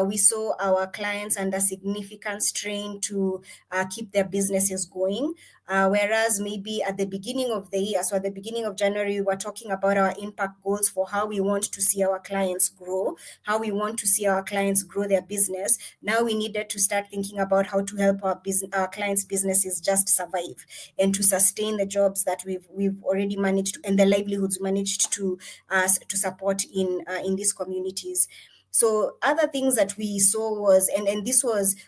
We saw our clients under significant strain to keep their businesses going. Whereas maybe at the beginning of the year, so at the beginning of January, we were talking about our impact goals for how we want to see our clients grow, how we want to see our clients grow their business. Now we needed to start thinking about how to help our clients' businesses just survive and to sustain the jobs that we've already managed to, and the livelihoods managed to support in these communities. So other things that we saw was,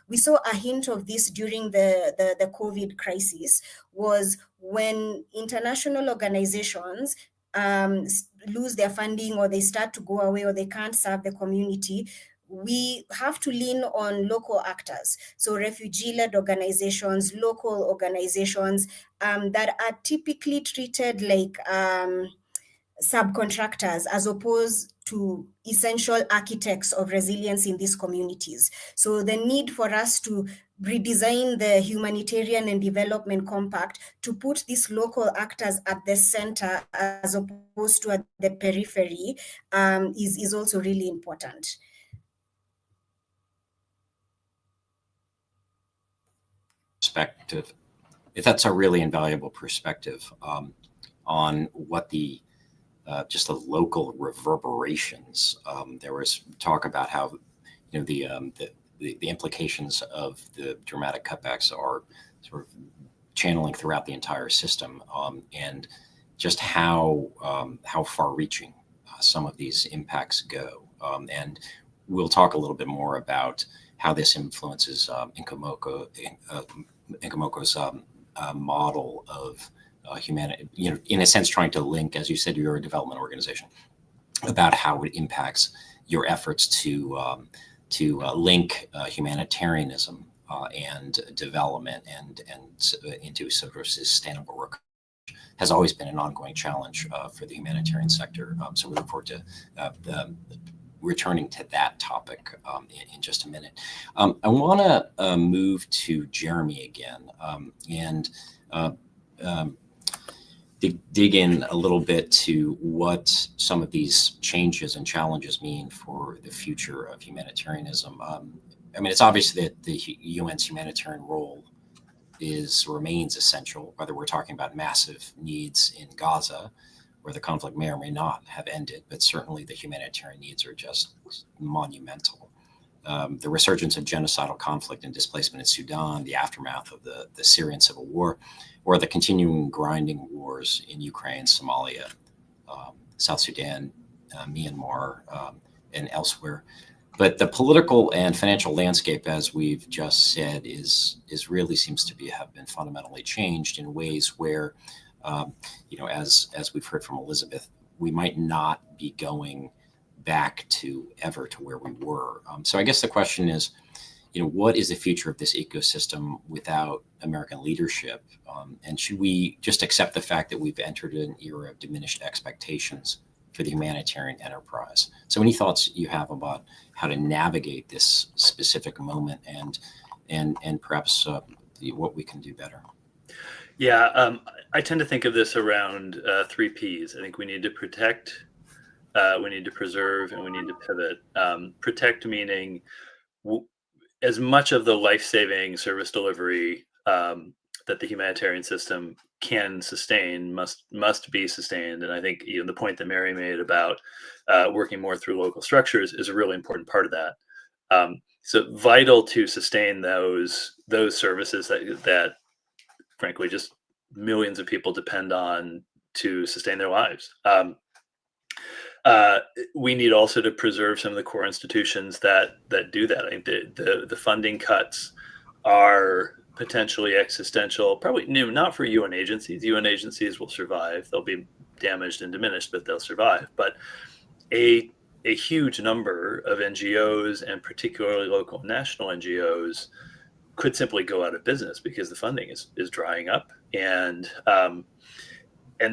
we saw a hint of this during the COVID crisis, was when international organizations lose their funding, or they start to go away, or they can't serve the community, we have to lean on local actors. So refugee-led organizations, local organizations that are typically treated like subcontractors as opposed to essential architects of resilience in these communities. So the need for us to redesign the Humanitarian and Development Compact to put these local actors at the center as opposed to at the periphery is also really important. Perspective. If that's a really invaluable perspective on what the just the local reverberations. There was talk about how the implications of the dramatic cutbacks are sort of channeling throughout the entire system, and just how far-reaching some of these impacts go. And we'll talk a little bit more about how this influences Nkomoko's model of humanity, in a sense, trying to link, as you said, you're a development organization, about how it impacts your efforts to link humanitarianism and development and into sort of sustainable recovery. Has always been an ongoing challenge for the humanitarian sector. So we look forward to returning to that topic in just a minute. I want to move to Jeremy again and dig in a little bit to what some of these changes and challenges mean for the future of humanitarianism. I mean, it's obvious that the UN's humanitarian role remains essential, whether we're talking about massive needs in Gaza, where the conflict may or may not have ended, but certainly the humanitarian needs are just monumental. The resurgence of genocidal conflict and displacement in Sudan, the aftermath of the Syrian civil war, or the continuing grinding wars in Ukraine, Somalia, South Sudan, Myanmar, and elsewhere. But the political and financial landscape, as we've just said, is really seems to have been fundamentally changed in ways where, as we've heard from Elizabeth, we might not be going back to where we were. So I guess the question is, what is the future of this ecosystem without American leadership? And should we just accept the fact that we've entered an era of diminished expectations for the humanitarian enterprise? So any thoughts you have about how to navigate this specific moment and perhaps what we can do better? Yeah, I tend to think of this around 3 Ps. I think we need to protect, we need to preserve, and we need to pivot. Protect meaning as much of the life-saving service delivery that the humanitarian system can sustain must be sustained. And I think the point that Mary made about working more through local structures is a really important part of that. So vital to sustain those services that frankly just millions of people depend on to sustain their lives. We need also to preserve some of the core institutions that do that. I think the funding cuts are potentially existential, probably not for UN agencies. UN agencies will survive. They'll be damaged and diminished, but they'll survive. But a huge number of NGOs, and particularly local and national NGOs, could simply go out of business because the funding is drying up. And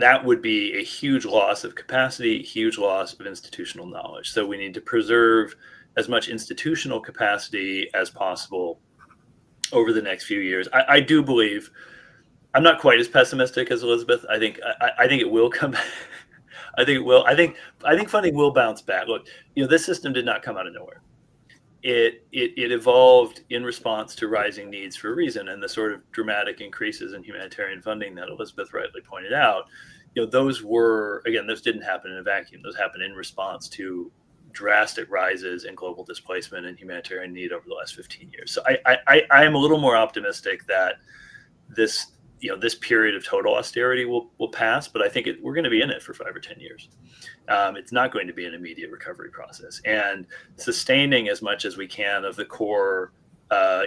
that would be a huge loss of capacity, huge loss of institutional knowledge. So we need to preserve as much institutional capacity as possible over the next few years. I do believe, I'm not quite as pessimistic as Elizabeth. I think it will come back. I think funding will bounce back. Look, this system did not come out of nowhere. It evolved in response to rising needs for a reason, and the sort of dramatic increases in humanitarian funding that Elizabeth rightly pointed out, those didn't happen in a vacuum. Those happened in response to drastic rises in global displacement and humanitarian need over the last 15 years. So I am a little more optimistic that this period of total austerity will pass, but I think we're going to be in it for 5 or 10 years. It's not going to be an immediate recovery process, and sustaining as much as we can of the core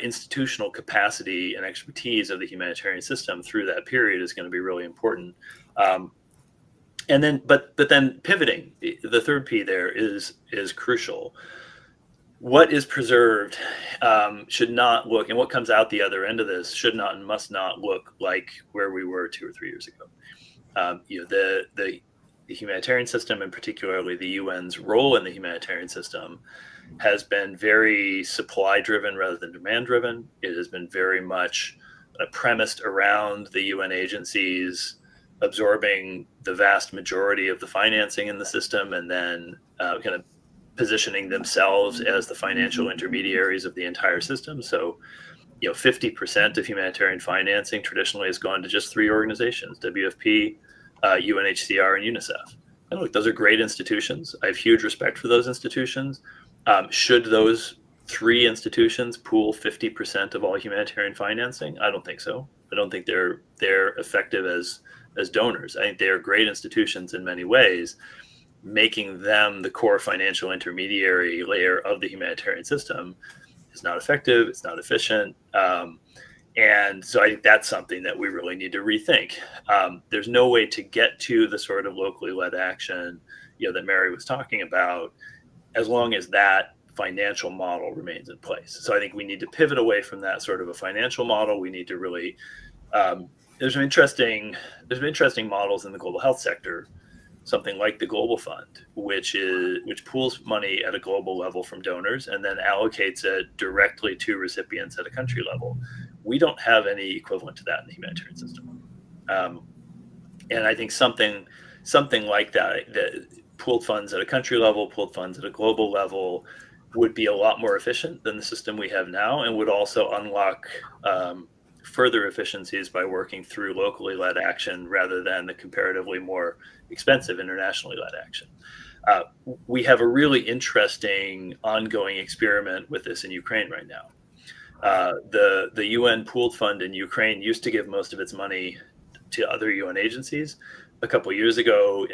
institutional capacity and expertise of the humanitarian system through that period is going to be really important. And then, but then pivoting, the third P there is crucial. What is preserved should not look, and what comes out the other end of this should not and must not look like where we were 2 or 3 years ago. The humanitarian system, and particularly the UN's role in the humanitarian system, has been very supply driven rather than demand driven. It has been very much premised around the UN agencies absorbing the vast majority of the financing in the system, and then kind of positioning themselves as the financial intermediaries of the entire system. So, 50% of humanitarian financing traditionally has gone to just 3 organizations: WFP, UNHCR, and UNICEF. And look, those are great institutions. I have huge respect for those institutions. Should those 3 institutions pool 50% of all humanitarian financing? I don't think so. I don't think they're effective as donors. I think they are great institutions in many ways. Making them the core financial intermediary layer of the humanitarian system is not effective. It's not efficient. And so I think that's something that we really need to rethink. There's no way to get to the sort of locally led action, that Mary was talking about, as long as that financial model remains in place. So I think we need to pivot away from that sort of a financial model. We need to really, there's been interesting models in the global health sector, something like the Global Fund, which pools money at a global level from donors and then allocates it directly to recipients at a country level. We don't have any equivalent to that in the humanitarian system. And I think something like that pooled funds at a country level, pooled funds at a global level, would be a lot more efficient than the system we have now, and would also unlock further efficiencies by working through locally led action rather than the comparatively more expensive internationally led action. We have a really interesting ongoing experiment with this in Ukraine right now. The UN pooled fund in Ukraine used to give most of its money to other UN agencies. A couple of years ago,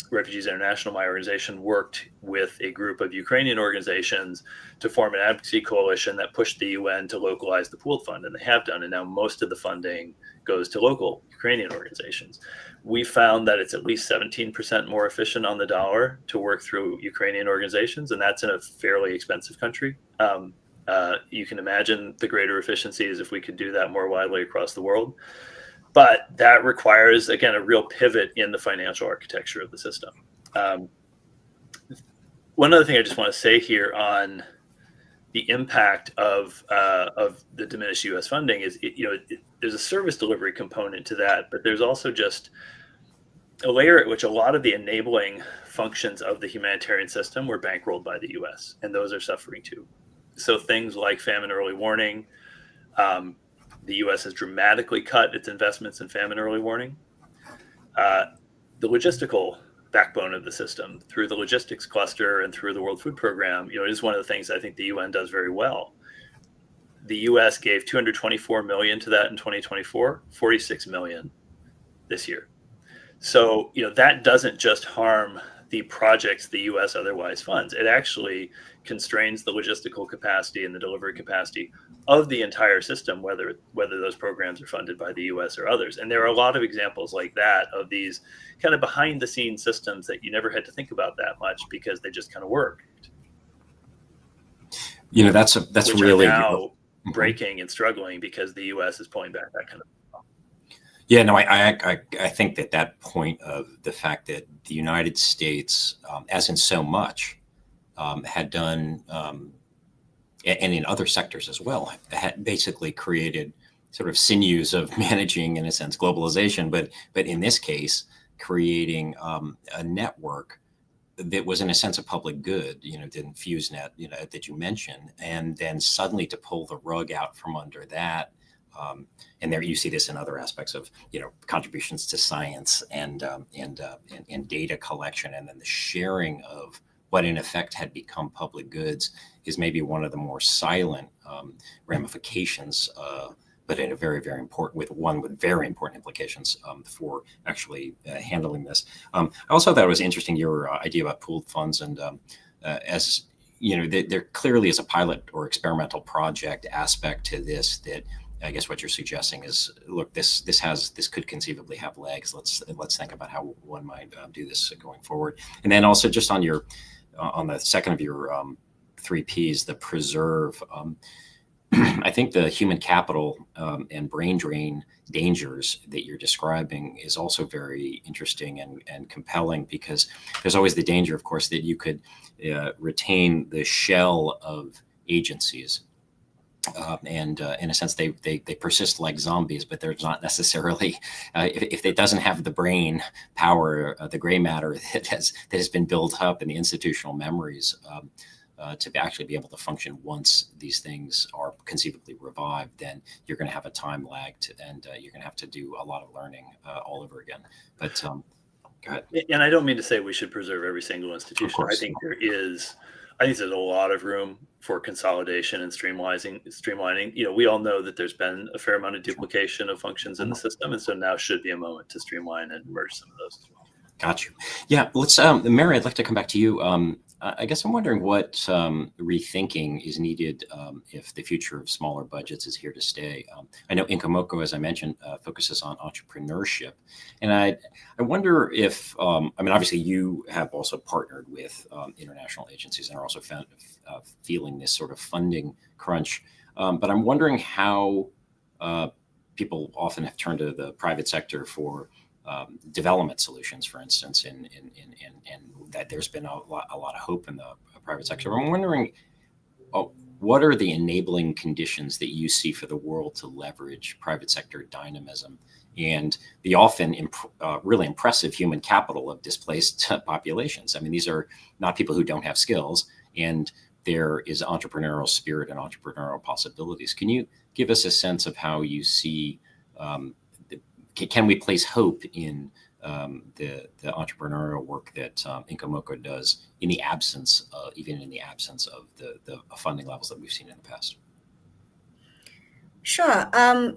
Refugees International, my organization, worked with a group of Ukrainian organizations to form an advocacy coalition that pushed the UN to localize the pooled fund, and they have done. And now most of the funding goes to local Ukrainian organizations. We found that it's at least 17% more efficient on the dollar to work through Ukrainian organizations, and that's in a fairly expensive country. You can imagine the greater efficiencies if we could do that more widely across the world. But that requires, again, a real pivot in the financial architecture of the system. One other thing I just want to say here on the impact of the diminished U.S. funding is, there's a service delivery component to that, but there's also just a layer at which a lot of the enabling functions of the humanitarian system were bankrolled by the U.S., and those are suffering too. So things like famine early warning, the U.S. has dramatically cut its investments in famine early warning. The logistical backbone of the system, through the logistics cluster and through the World Food Program, is one of the things I think the UN does very well. The U.S. gave $224 million to that in 2024, $46 million this year. So, that doesn't just harm the projects the U.S. otherwise funds. It actually constrains the logistical capacity and the delivery capacity of the entire system, whether those programs are funded by the U.S. or others. And there are a lot of examples like that of these kind of behind the scenes systems that you never had to think about that much because they just kind of worked. That's really now breaking and struggling because the U.S. is pulling back that kind of. Yeah, no, I think that point of the fact that the United States, as in so much, had done, and in other sectors as well, had basically created sort of sinews of managing, in a sense, globalization, but in this case, creating a network that was in a sense a public good, didn't FuseNet, that you mentioned, and then suddenly to pull the rug out from under that. And there you see this in other aspects of, contributions to science and data collection, and then the sharing of what in effect had become public goods is maybe one of the more silent ramifications, but in a very, very important, with very important implications for actually handling this. I also thought it was interesting, your idea about pooled funds, and as there clearly is a pilot or experimental project aspect to this that I guess what you're suggesting is, look, this could conceivably have legs. Let's think about how one might do this going forward. And then also just on your on the second of your 3 Ps, the preserve. I think the human capital and brain drain dangers that you're describing is also very interesting and compelling, because there's always the danger, of course, that you could retain the shell of agencies. And in a sense, they persist like zombies, but they're not necessarily, if it doesn't have the brain power, the gray matter that has been built up in the institutional memories, to actually be able to function once these things are conceivably revived, then you're going to have a time lag, and you're going to have to do a lot of learning all over again. But go ahead. And I don't mean to say we should preserve every single institution. I think there's a lot of room for consolidation and streamlining. You know, we all know that there's been a fair amount of duplication of functions in the system, and so now should be a moment to streamline and merge some of those as well. Got you. Yeah, let's, Mary, I'd like to come back to you. I guess I'm wondering what rethinking is needed if the future of smaller budgets is here to stay. I know Incomoco, as I mentioned, focuses on entrepreneurship. And I wonder if, I mean, obviously you have also partnered with international agencies and are also feeling this sort of funding crunch. But I'm wondering how people often have turned to the private sector for development solutions, for instance, and that there's been a lot of hope in the private sector. I'm wondering, what are the enabling conditions that you see for the world to leverage private sector dynamism and the often really impressive human capital of displaced populations? I mean, these are not people who don't have skills, and there is entrepreneurial spirit and entrepreneurial possibilities. Can you give us a sense of how you see can we place hope in the entrepreneurial work that Incomoco does in the absence, even in the absence of the funding levels that we've seen in the past? Sure.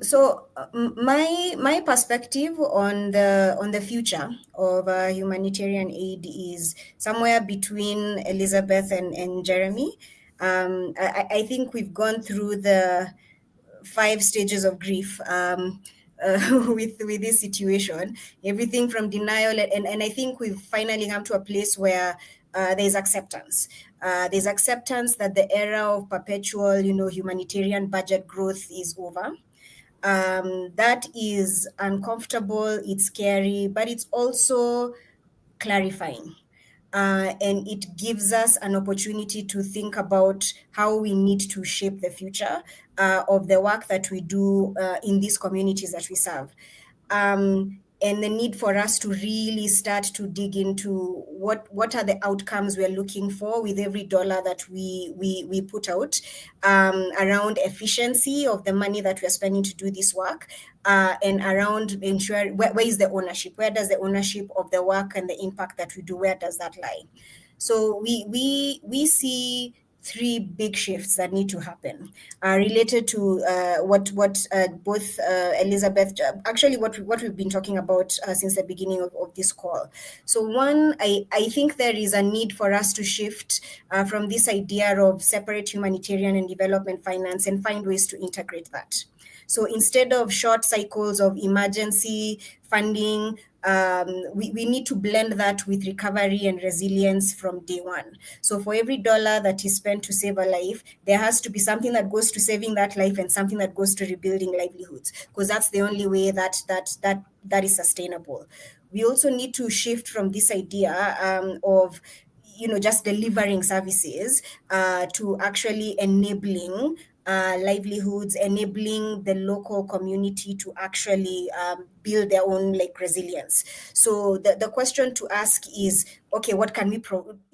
So my perspective on the future of humanitarian aid is somewhere between Elizabeth and Jeremy. I think we've gone through the 5 stages of grief with this situation, everything from denial, and I think we've finally come to a place where there's acceptance. There's acceptance that the era of perpetual, humanitarian budget growth is over. That is uncomfortable, it's scary, but it's also clarifying. And it gives us an opportunity to think about how we need to shape the future of the work that we do in these communities that we serve. And the need for us to really start to dig into what are the outcomes we're looking for with every dollar that we put out, around efficiency of the money that we're spending to do this work, and around ensuring where is the ownership? Where does the ownership of the work and the impact that we do, where does that lie? So we see 3 big shifts that need to happen related to what both Elizabeth, actually what we've been talking about since the beginning of this call. So one, I think there is a need for us to shift from this idea of separate humanitarian and development finance and find ways to integrate that. So instead of short cycles of emergency funding, we need to blend that with recovery and resilience from day one. So for every dollar that is spent to save a life, there has to be something that goes to saving that life and something that goes to rebuilding livelihoods, because that's the only way that is sustainable. We also need to shift from this idea of just delivering services to actually enabling livelihoods, enabling the local community to actually build their own resilience. So the question to ask is, okay, what can we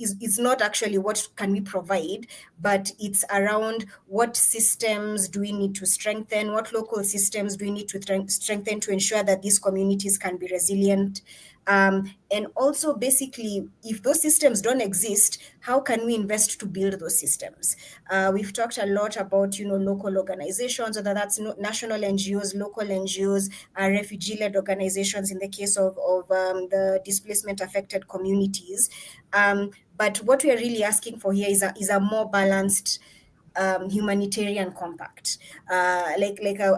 is not actually what can we provide, but it's around what systems do we need to strengthen, what local systems do we need to strengthen to ensure that these communities can be resilient. And also, basically, if those systems don't exist, how can we invest to build those systems? We've talked a lot about, local organizations, whether that's national NGOs, local NGOs, refugee-led organizations in the case of the displacement-affected communities. But what we are really asking for here is a more balanced humanitarian compact. I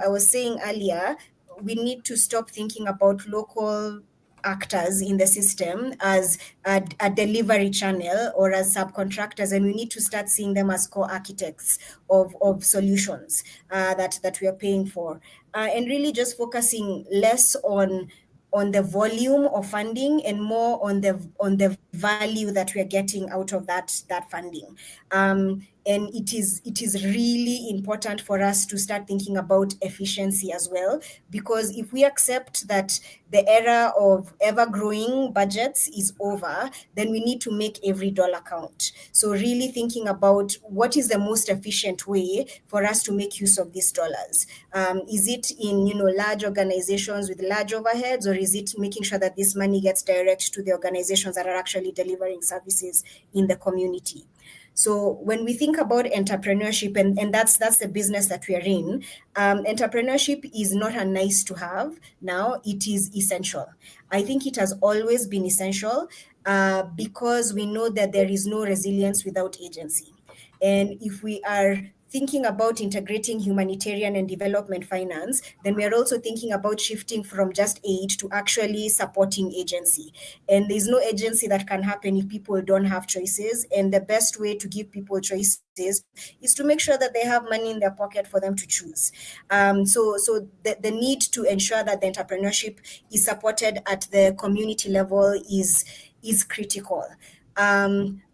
was saying earlier, we need to stop thinking about local actors in the system as a delivery channel or as subcontractors, and we need to start seeing them as co-architects of solutions that we are paying for, and really just focusing less on the volume of funding and more on the value that we are getting out of that funding. And it is really important for us to start thinking about efficiency as well, because if we accept that the era of ever-growing budgets is over, then we need to make every dollar count. So really thinking about what is the most efficient way for us to make use of these dollars. Is it in large organizations with large overheads, or is it making sure that this money gets direct to the organizations that are actually delivering services in the community? So when we think about entrepreneurship, and that's the business that we are in, entrepreneurship is not a nice to have now, it is essential. I think it has always been essential because we know that there is no resilience without agency. And if we are thinking about integrating humanitarian and development finance, then we are also thinking about shifting from just aid to actually supporting agency. And there's no agency that can happen if people don't have choices. And the best way to give people choices is to make sure that they have money in their pocket for them to choose. So the need to ensure that the entrepreneurship is supported at the community level is critical.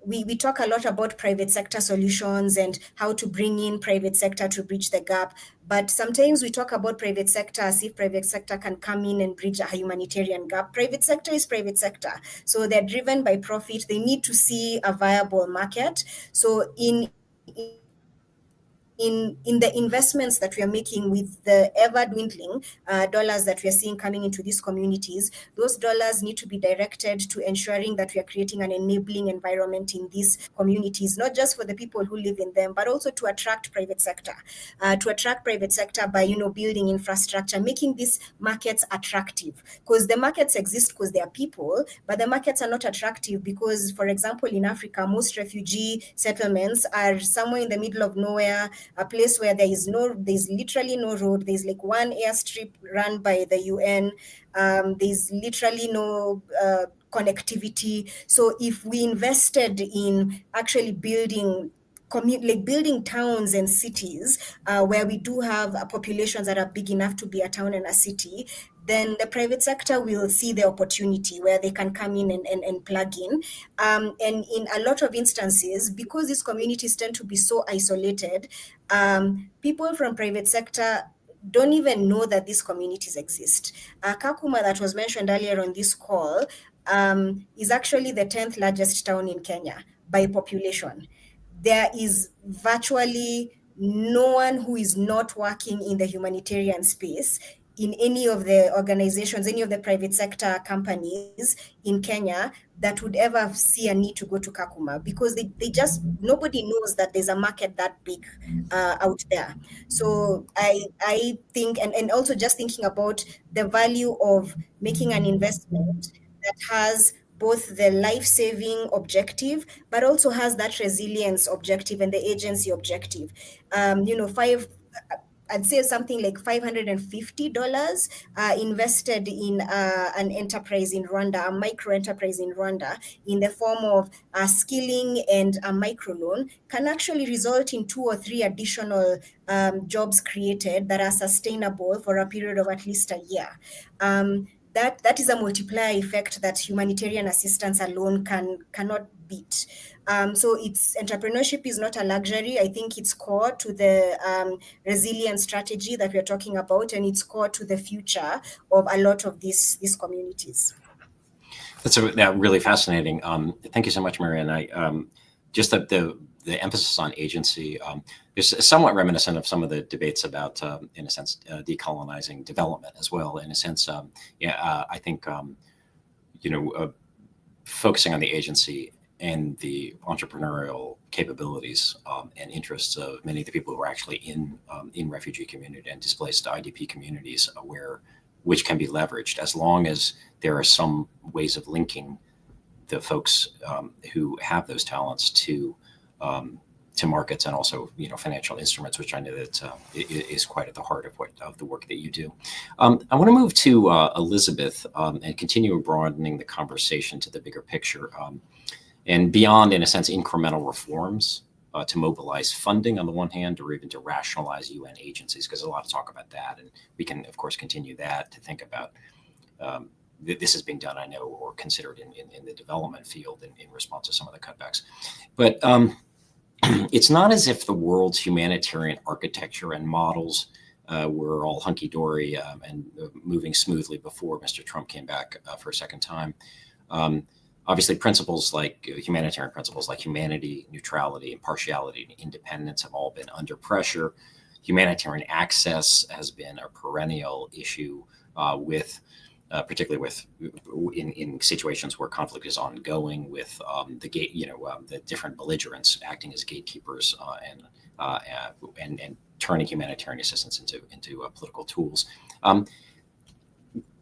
We talk a lot about private sector solutions and how to bring in private sector to bridge the gap. But sometimes we talk about private sector as if private sector can come in and bridge a humanitarian gap. Private sector is private sector. So they're driven by profit. They need to see a viable market. So in the investments that we are making with the ever dwindling dollars that we are seeing coming into these communities, those dollars need to be directed to ensuring that we are creating an enabling environment in these communities, not just for the people who live in them, but also to attract private sector by building infrastructure, making these markets attractive, because the markets exist because there are people, but the markets are not attractive because, for example, in Africa, most refugee settlements are somewhere in the middle of nowhere, a place where there's literally no road. There's like one airstrip run by the UN. There's literally no connectivity. So if we invested in actually building towns and cities where we do have populations that are big enough to be a town and a city, then the private sector will see the opportunity where they can come in and plug in. And in a lot of instances, because these communities tend to be so isolated, people from private sector don't even know that these communities exist. Kakuma, that was mentioned earlier on this call, is actually the 10th largest town in Kenya by population. There is virtually no one who is not working in the humanitarian space in any of the organizations, any of the private sector companies in Kenya that would ever see a need to go to Kakuma, because nobody knows that there's a market that big out there. So I think, and also just thinking about the value of making an investment that has both the life-saving objective, but also has that resilience objective and the agency objective. I'd say something like $550 invested in an enterprise in Rwanda, a micro enterprise in Rwanda, in the form of skilling and a microloan, can actually result in 2 or 3 additional jobs created that are sustainable for a period of at least a year. That is a multiplier effect that humanitarian assistance alone cannot beat. So entrepreneurship is not a luxury. I think it's core to the resilience strategy that we're talking about, and it's core to the future of a lot of these communities. That's really fascinating. Thank you so much, Marianne. I just the emphasis on agency is somewhat reminiscent of some of the debates about, in a sense, decolonizing development as well. In a sense, I think focusing on the agency and the entrepreneurial capabilities and interests of many of the people who are actually in refugee community and displaced IDP communities, which can be leveraged as long as there are some ways of linking the folks who have those talents to to markets and also, financial instruments, which I know that is quite at the heart of the work that you do. I want to move to Elizabeth and continue broadening the conversation to the bigger picture and beyond, in a sense, incremental reforms to mobilize funding on the one hand, or even to rationalize UN agencies, because there's a lot of talk about that, and we can, of course, continue that to think about. This is being done, I know, or considered in the development field in response to some of the cutbacks. But it's not as if the world's humanitarian architecture and models were all hunky-dory and moving smoothly before Mr. Trump came back for a second time. Obviously, humanitarian principles like humanity, neutrality, impartiality, and independence have all been under pressure. Humanitarian access has been a perennial issue particularly in situations where conflict is ongoing, with the different belligerents acting as gatekeepers and turning humanitarian assistance into political tools.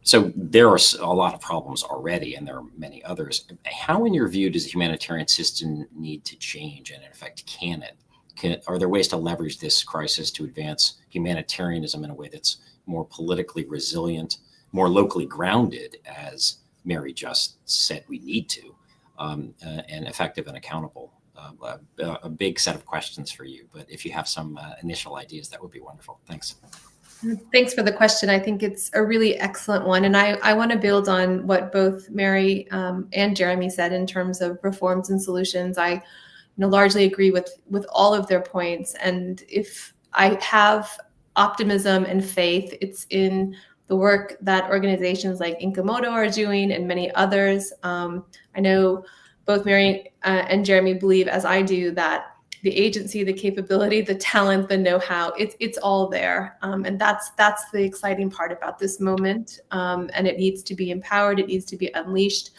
So there are a lot of problems already, and there are many others. How, in your view, does the humanitarian system need to change, and in effect, can it? Are there ways to leverage this crisis to advance humanitarianism in a way that's more politically resilient, more locally grounded, as Mary just said we need to, and effective and accountable? A big set of questions for you, but if you have some initial ideas, that would be wonderful. Thanks. Thanks for the question. I think it's a really excellent one. And I want to build on what both Mary and Jeremy said in terms of reforms and solutions. I largely agree with all of their points. And if I have optimism and faith, it's in the work that organizations like Incomodo are doing and many others. I know both Mary and Jeremy believe, as I do, that the agency, the capability, the talent, the know-how, it's all there. And that's the exciting part about this moment. And it needs to be empowered. It needs to be unleashed,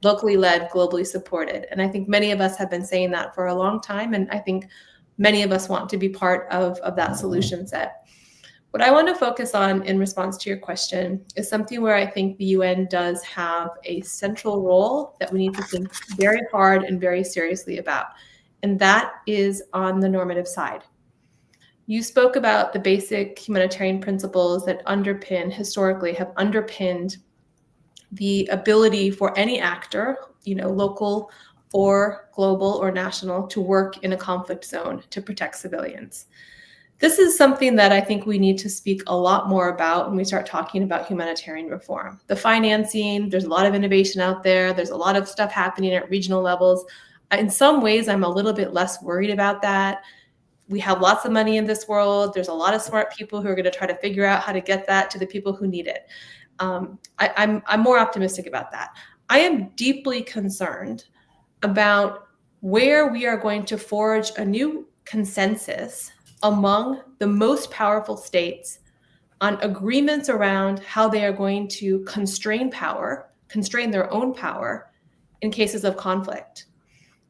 locally led, globally supported. And I think many of us have been saying that for a long time. And I think many of us want to be part of that solution set. What I want to focus on in response to your question is something where I think the UN does have a central role that we need to think very hard and very seriously about. And that is on the normative side. You spoke about the basic humanitarian principles that historically have underpinned the ability for any actor, local or global or national, to work in a conflict zone to protect civilians. This is something that I think we need to speak a lot more about when we start talking about humanitarian reform. The financing, there's a lot of innovation out there. There's a lot of stuff happening at regional levels. In some ways, I'm a little bit less worried about that. We have lots of money in this world. There's a lot of smart people who are going to try to figure out how to get that to the people who need it. I'm more optimistic about that. I am deeply concerned about where we are going to forge a new consensus among the most powerful states on agreements around how they are going to constrain their own power in cases of conflict.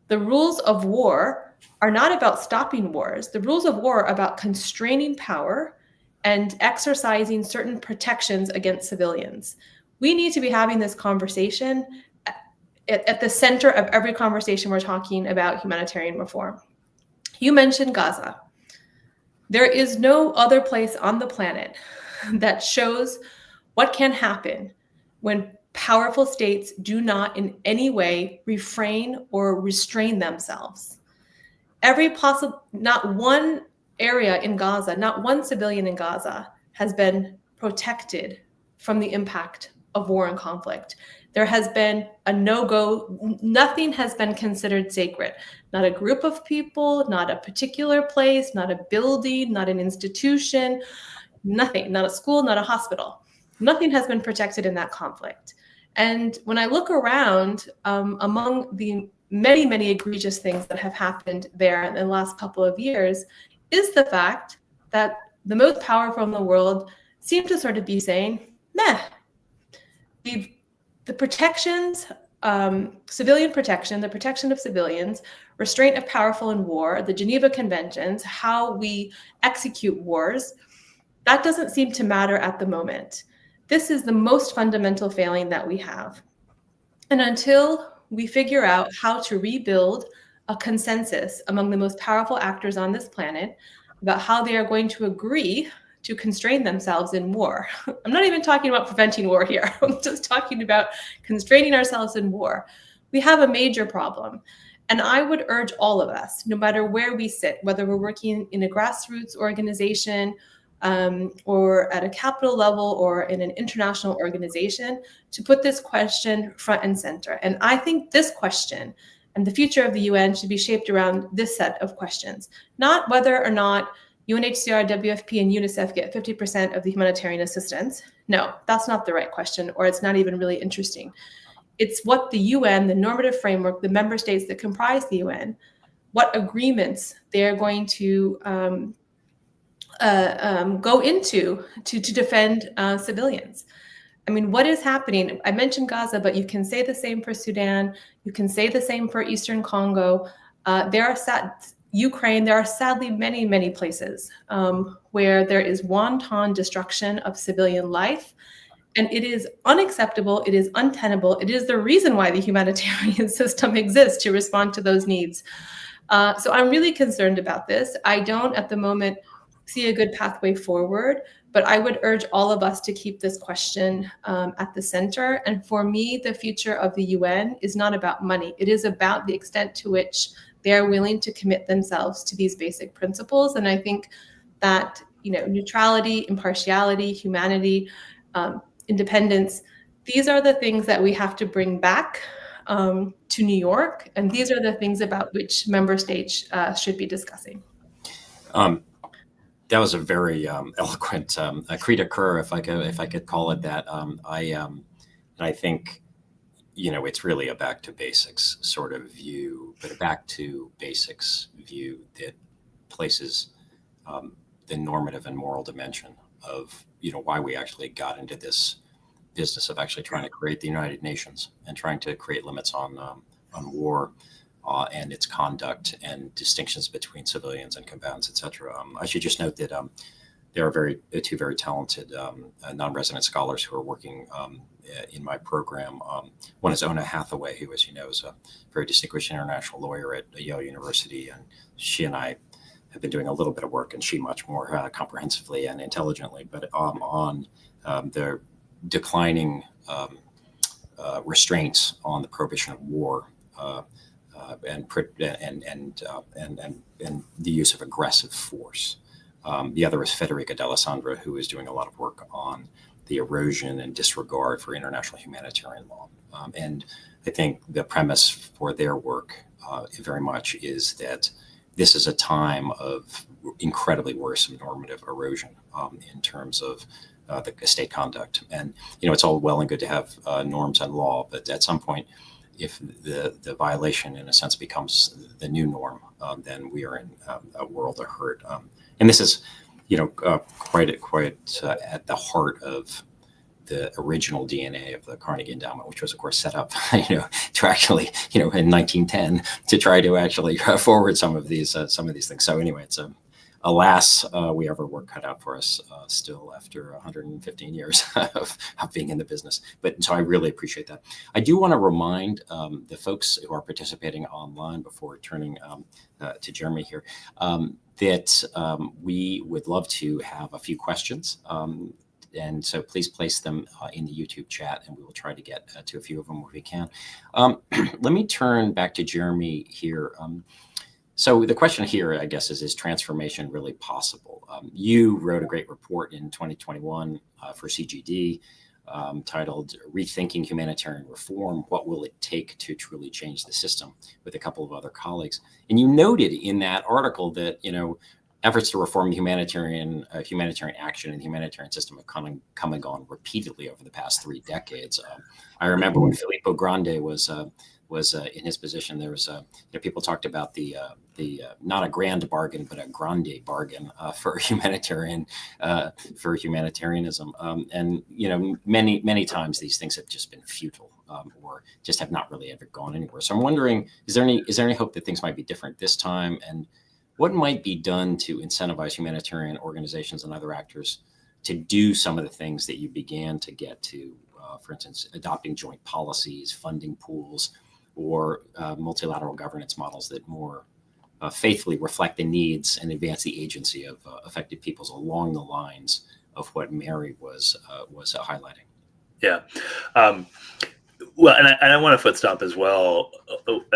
The rules of war are not about stopping wars. The rules of war are about constraining power and exercising certain protections against civilians. We need to be having this conversation at the center of every conversation we're talking about humanitarian reform. You mentioned Gaza. There is no other place on the planet that shows what can happen when powerful states do not in any way refrain or restrain themselves. Not one area in Gaza, not one civilian in Gaza has been protected from the impact of war and conflict. There has been a no-go. Nothing has been considered sacred. Not a group of people, not a particular place, not a building, not an institution, nothing, not a school, not a hospital. Nothing has been protected in that conflict. And when I look around, among the many, many egregious things that have happened there in the last couple of years is the fact that the most powerful in the world seem to sort of be saying, meh, the protections, civilian protection, the protection of civilians, restraint of powerful in war, the Geneva Conventions, how we execute wars, that doesn't seem to matter at the moment. This is the most fundamental failing that we have. And until we figure out how to rebuild a consensus among the most powerful actors on this planet about how they are going to agree to constrain themselves in war. I'm not even talking about preventing war here. I'm just talking about constraining ourselves in war. We have a major problem. And I would urge all of us, no matter where we sit, whether we're working in a grassroots organization or at a capital level or in an international organization, to put this question front and center. And I think this question and the future of the UN should be shaped around this set of questions, not whether or not UNHCR, WFP, and UNICEF get 50% of the humanitarian assistance. No, that's not the right question, or it's not even really interesting. It's what the UN, the normative framework, the member states that comprise the UN, what agreements they're going to go into to defend civilians. I mean, what is happening? I mentioned Gaza, but you can say the same for Sudan. You can say the same for Eastern Congo. Ukraine, there are sadly many, many places where there is wanton destruction of civilian life. And it is unacceptable. It is untenable. It is the reason why the humanitarian system exists, to respond to those needs. So I'm really concerned about this. I don't at the moment see a good pathway forward, but I would urge all of us to keep this question at the center. And for me, the future of the UN is not about money. It is about the extent to which they are willing to commit themselves to these basic principles. And I think that, neutrality, impartiality, humanity, independence, these are the things that we have to bring back to New York. And these are the things about which member states should be discussing. That was a very eloquent cri de coeur, if I could call it that. I think, it's really a back to basics sort of view, but a back to basics view that places the normative and moral dimension of, why we actually got into this business of actually trying to create the United Nations and trying to create limits on war and its conduct and distinctions between civilians and combatants, et cetera. I should just note that there are two very talented non-resident scholars who are working in my program. One is Ona Hathaway, who, as you know, is a very distinguished international lawyer at Yale University, and she and I have been doing a little bit of work, and she much more comprehensively and intelligently, but on the declining restraints on the prohibition of war and the use of aggressive force. The other is Federica D'Alessandra, who is doing a lot of work on the erosion and disregard for international humanitarian law. And I think the premise for their work very much is that this is a time of incredibly worrisome normative erosion in terms of the state conduct. And, it's all well and good to have norms and law, but at some point, if the violation, in a sense, becomes the new norm, then we are in a world of hurt. And this is, quite at the heart of the original DNA of the Carnegie Endowment, which was, of course, set up, to actually, in 1910, to try to actually forward some of these things. So anyway, it's alas, we have our work cut out for us still after 115 years of being in the business. But so I really appreciate that. I do want to remind the folks who are participating online before turning to Jeremy here that we would love to have a few questions. And so please place them in the YouTube chat, and we will try to get to a few of them if we can. Let me turn back to Jeremy here. So the question here, I guess, is transformation really possible? You wrote a great report in 2021 for CGD titled Rethinking Humanitarian Reform, What Will It Take to Truly Change the System, with a couple of other colleagues. And you noted in that article that, efforts to reform humanitarian action and the humanitarian system have come and gone repeatedly over the past 3 decades. I remember when Filippo Grande was in his position, there was people talked about the not a grand bargain, but a grande bargain for humanitarianism. And many times these things have just been futile or just have not really ever gone anywhere. So I'm wondering, is there any hope that things might be different this time? And what might be done to incentivize humanitarian organizations and other actors to do some of the things that you began to get to, for instance, adopting joint policies, funding pools, or multilateral governance models that more faithfully reflect the needs and advance the agency of affected peoples along the lines of what Mary was highlighting. Yeah. Well, and I want to foot stomp as well.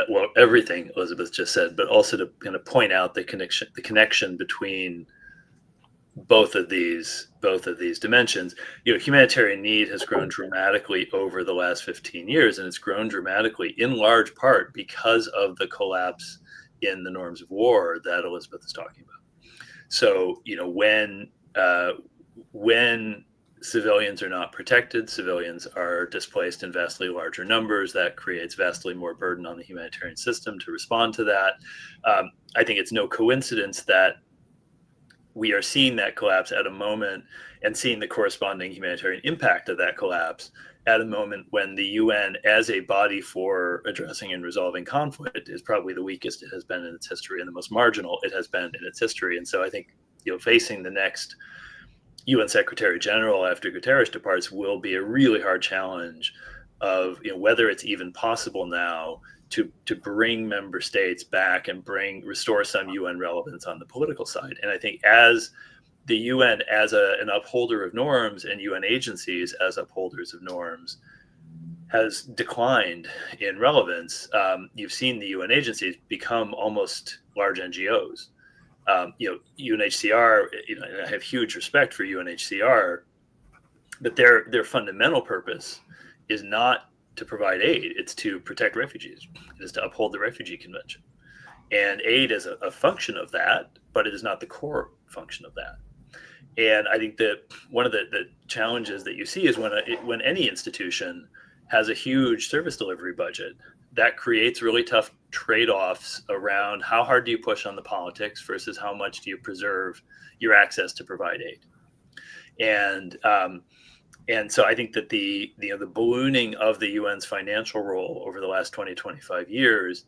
Well, everything Elizabeth just said, but also to kind of point out the connection between both of these dimensions. Humanitarian need has grown dramatically over the last 15 years, and it's grown dramatically in large part because of the collapse in the norms of war that Elizabeth is talking about. So, when civilians are not protected, civilians are displaced in vastly larger numbers. That creates vastly more burden on the humanitarian system to respond to that. I think it's no coincidence that we are seeing that collapse at a moment and seeing the corresponding humanitarian impact of that collapse at a moment when the UN as a body for addressing and resolving conflict is probably the weakest it has been in its history and the most marginal it has been in its history. And so I think, facing the next UN Secretary General after Guterres departs will be a really hard challenge of whether it's even possible now to bring member states back and restore some UN relevance on the political side. And I think as the UN as an upholder of norms and UN agencies as upholders of norms has declined in relevance, you've seen the UN agencies become almost large NGOs. UNHCR, I have huge respect for UNHCR, but their fundamental purpose is not to provide aid, it's to protect refugees. It is to uphold the Refugee Convention. And aid is a function of that, but it is not the core function of that. And I think that one of the challenges that you see is when any institution has a huge service delivery budget, that creates really tough trade-offs around how hard do you push on the politics versus how much do you preserve your access to provide aid. And so I think that the ballooning of the UN's financial role over the last 20, 25 years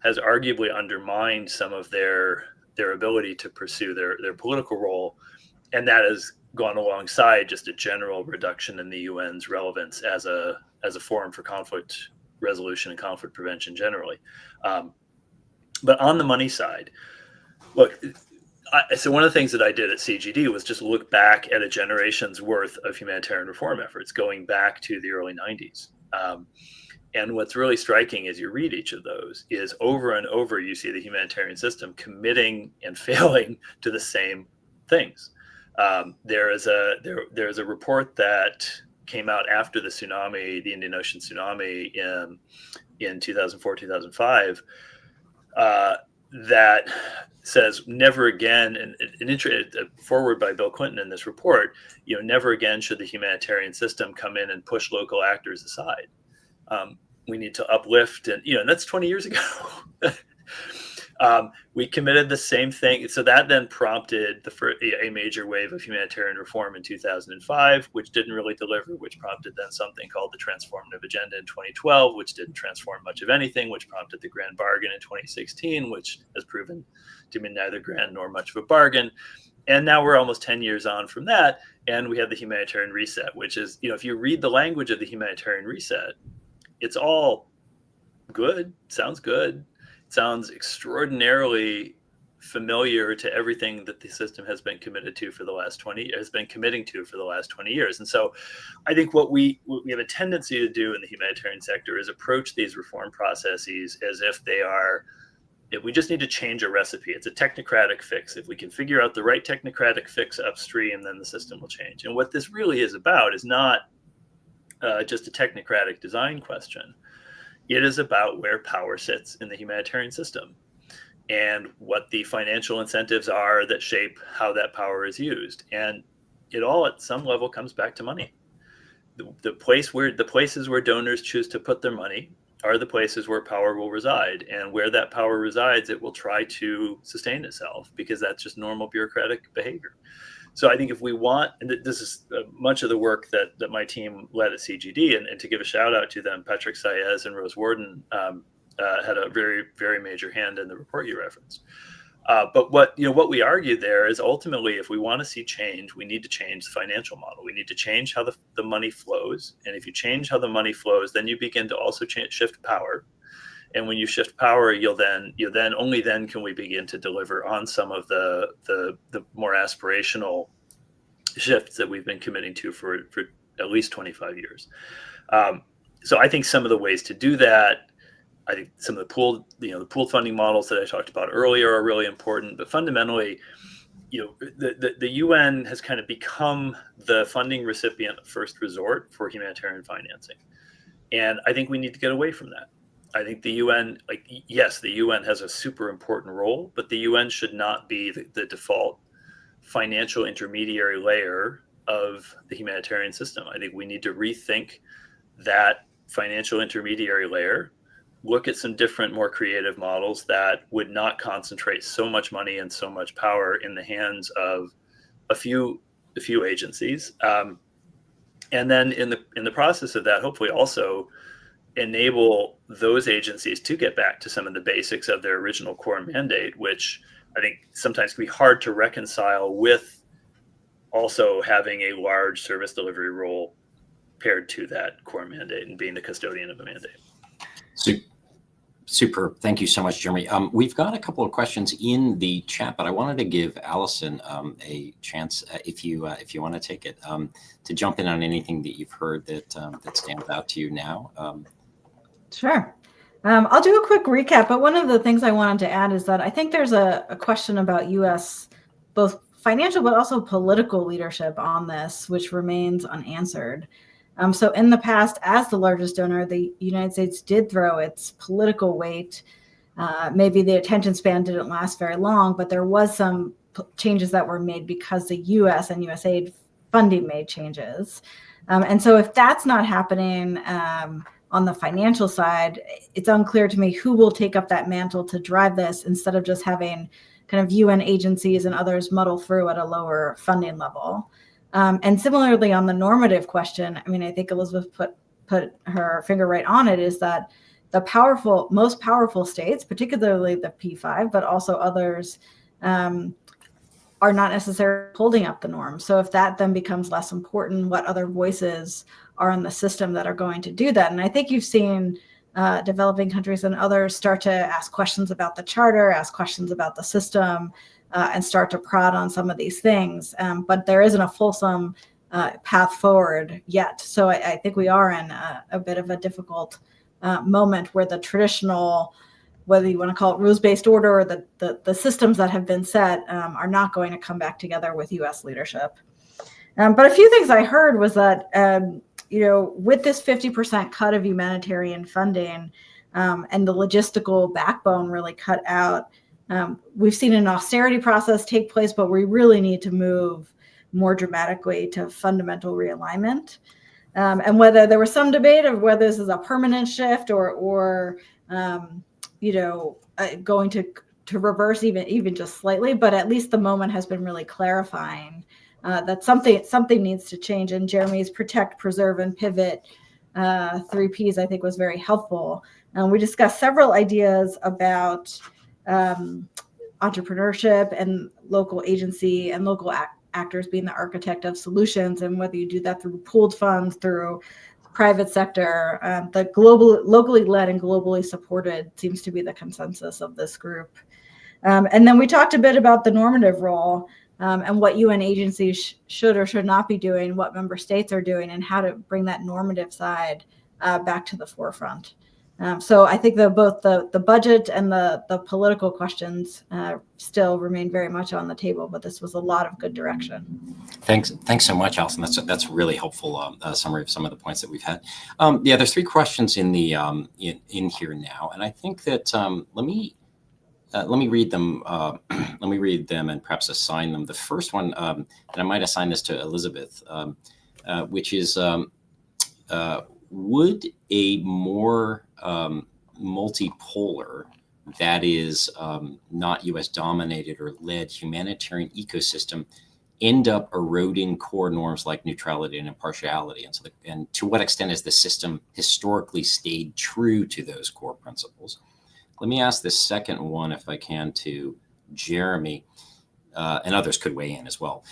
has arguably undermined some of their ability to pursue their political role. And that has gone alongside just a general reduction in the UN's relevance as a forum for conflict resolution and conflict prevention generally. But on the money side, look, so one of the things that I did at CGD was just look back at a generation's worth of humanitarian reform efforts going back to the early 90s. And what's really striking as you read each of those is over and over you see the humanitarian system committing and failing to the same things. There is a report that came out after the tsunami, the Indian Ocean tsunami in 2004, 2005, that says never again, and a forward by Bill Clinton in this report, never again should the humanitarian system come in and push local actors aside. We need to uplift, and that's 20 years ago. We committed the same thing. So that then prompted a major wave of humanitarian reform in 2005, which didn't really deliver, which prompted then something called the Transformative Agenda in 2012, which didn't transform much of anything, which prompted the Grand Bargain in 2016, which has proven to be neither grand nor much of a bargain. And now we're almost 10 years on from that, and we have the humanitarian reset, which is, if you read the language of the humanitarian reset, it's all good, sounds good. Sounds extraordinarily familiar to everything that the system has been committing to for the last 20 years. And so I think what we have a tendency to do in the humanitarian sector is approach these reform processes as if we just need to change a recipe. It's a technocratic fix. If we can figure out the right technocratic fix upstream, then the system will change. And what this really is about is not just a technocratic design question. It is about where power sits in the humanitarian system and what the financial incentives are that shape how that power is used. And it all at some level comes back to money. The places where donors choose to put their money are the places where power will reside. And where that power resides, it will try to sustain itself because that's just normal bureaucratic behavior. So I think if we want, and this is much of the work that my team led at CGD, and to give a shout out to them, Patrick Saez and Rose Warden had a very, very major hand in the report you referenced. But what we argued there is ultimately, if we want to see change, we need to change the financial model. We need to change how the money flows. And if you change how the money flows, then you begin to also shift power. And when you shift power, only then can we begin to deliver on some of the more aspirational shifts that we've been committing to for at least 25 years. So I think some of the ways to do that, I think some of the pooled funding models that I talked about earlier are really important. But fundamentally, the UN has kind of become the funding recipient of first resort for humanitarian financing. And I think we need to get away from that. I think the UN, yes, the UN has a super important role, but the UN should not be the default financial intermediary layer of the humanitarian system. I think we need to rethink that financial intermediary layer, look at some different, more creative models that would not concentrate so much money and so much power in the hands of a few agencies. And then in the process of that, hopefully also enable those agencies to get back to some of the basics of their original core mandate, which I think sometimes can be hard to reconcile with also having a large service delivery role paired to that core mandate and being the custodian of the mandate. Super. Thank you so much, Jeremy. We've got a couple of questions in the chat, but I wanted to give Allison a chance, if you want to take it, to jump in on anything that you've heard that stands out to you now. Sure. I'll do a quick recap, but one of the things I wanted to add is that I think there's a question about U.S. both financial but also political leadership on this, which remains unanswered. So in the past, as the largest donor, the United States did throw its political weight. Maybe the attention span didn't last very long, but there was some changes that were made because the U.S. and USAID funding made changes. And so if that's not happening on the financial side, it's unclear to me who will take up that mantle to drive this instead of just having kind of UN agencies and others muddle through at a lower funding level. And similarly on the normative question, I mean, I think Elizabeth put her finger right on it, is that the most powerful states, particularly the P5, but also others, are not necessarily holding up the norm. So if that then becomes less important, what other voices are in the system that are going to do that? And I think you've seen developing countries and others start to ask questions about the charter, ask questions about the system, and start to prod on some of these things. But there isn't a fulsome path forward yet. So I think we are in a bit of a difficult moment where the traditional, whether you want to call it rules-based order or the systems that have been set are not going to come back together with U.S. leadership. But a few things I heard was that, with this 50% cut of humanitarian funding and the logistical backbone really cut out, we've seen an austerity process take place, but we really need to move more dramatically to fundamental realignment. And whether there was some debate of whether this is a permanent shift or going to reverse even just slightly, but at least the moment has been really clarifying that something needs to change. And Jeremy's protect, preserve, and pivot 3 Ps I think was very helpful. We discussed several ideas about entrepreneurship and local agency and local actors being the architect of solutions, and whether you do that through pooled funds, through private sector, the locally led and globally supported seems to be the consensus of this group. And then we talked a bit about the normative role and what UN agencies should or should not be doing, what member states are doing, and how to bring that normative side back to the forefront. So I think both the budget and the political questions still remain very much on the table, but this was a lot of good direction. Thanks so much, Allison. That's a really helpful summary of some of the points that we've had. There's 3 questions in the in here now, and I think that let me read them. Let me read them and perhaps assign them. The first one, and I might assign this to Elizabeth, which is, would a more multipolar, that is not U.S. dominated or led humanitarian ecosystem end up eroding core norms like neutrality and impartiality? And to what extent has the system historically stayed true to those core principles? Let me ask the second one, if I can, to Jeremy, and others could weigh in as well.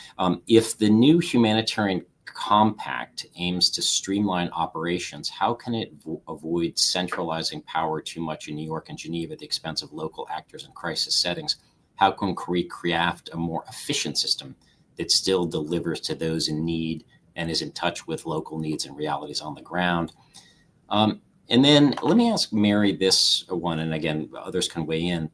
If the new humanitarian Compact aims to streamline operations, how can it avoid centralizing power too much in New York and Geneva at the expense of local actors in crisis settings? How can we craft a more efficient system that still delivers to those in need and is in touch with local needs and realities on the ground? And then let me ask Mary this one, and again, others can weigh in.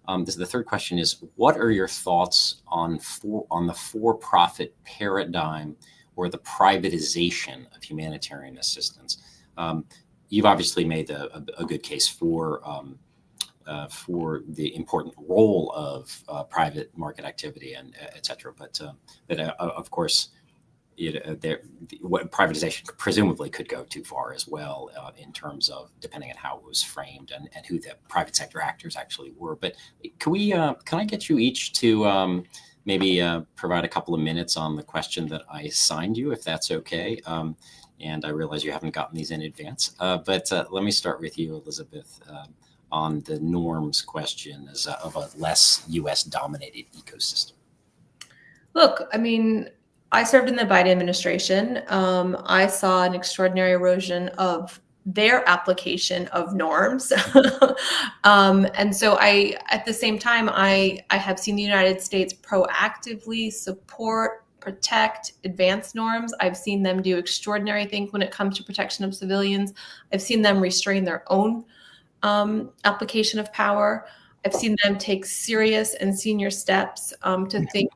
The third question is, what are your thoughts on the for-profit paradigm or the privatization of humanitarian assistance? You've obviously made a good case for the important role of private market activity and et cetera, but of course, what privatization presumably could go too far as well in terms of depending on how it was framed and who the private sector actors actually were. But can I get you each to maybe provide a couple of minutes on the question that I assigned you, if that's okay? And I realize you haven't gotten these in advance, but let me start with you, Elizabeth, on the norms question of a less US dominated ecosystem. Look, I mean, I served in the Biden administration. I saw an extraordinary erosion of their application of norms. And so at the same time, I have seen the United States proactively support, protect, advance norms. I've seen them do extraordinary things when it comes to protection of civilians. I've seen them restrain their own application of power. I've seen them take serious and senior steps to think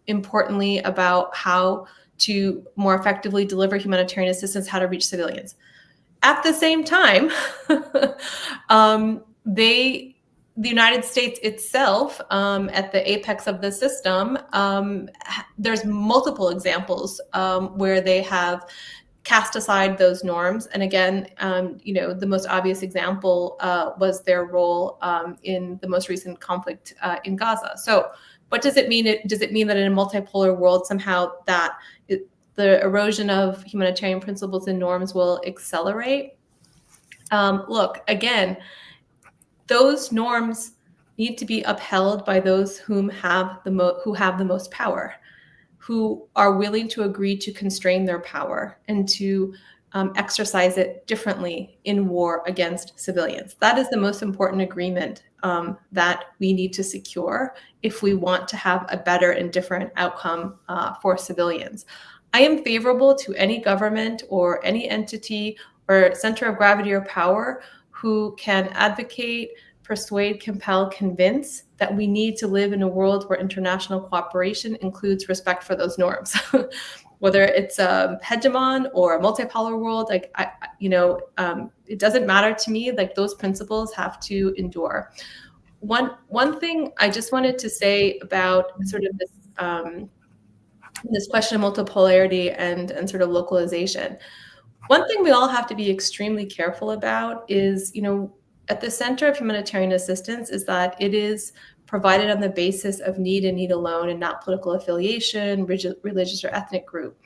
importantly about how to more effectively deliver humanitarian assistance, how to reach civilians. At the same time, the United States itself, at the apex of the system, there's multiple examples where they have cast aside those norms. And again, the most obvious example was their role in the most recent conflict in Gaza. So what does it mean? Does it mean that in a multipolar world, somehow the erosion of humanitarian principles and norms will accelerate? Look, again, those norms need to be upheld by those who have the most power, who are willing to agree to constrain their power and to exercise it differently in war against civilians. That is the most important agreement that we need to secure if we want to have a better and different outcome for civilians. I am favorable to any government or any entity or center of gravity or power who can advocate, persuade, compel, convince that we need to live in a world where international cooperation includes respect for those norms. Whether it's a hegemon or a multipolar world, it doesn't matter to me. Like, those principles have to endure. One thing I just wanted to say about sort of this question of multipolarity and sort of localization. One thing we all have to be extremely careful about is, at the center of humanitarian assistance is that it is provided on the basis of need and need alone and not political affiliation, religious or ethnic group.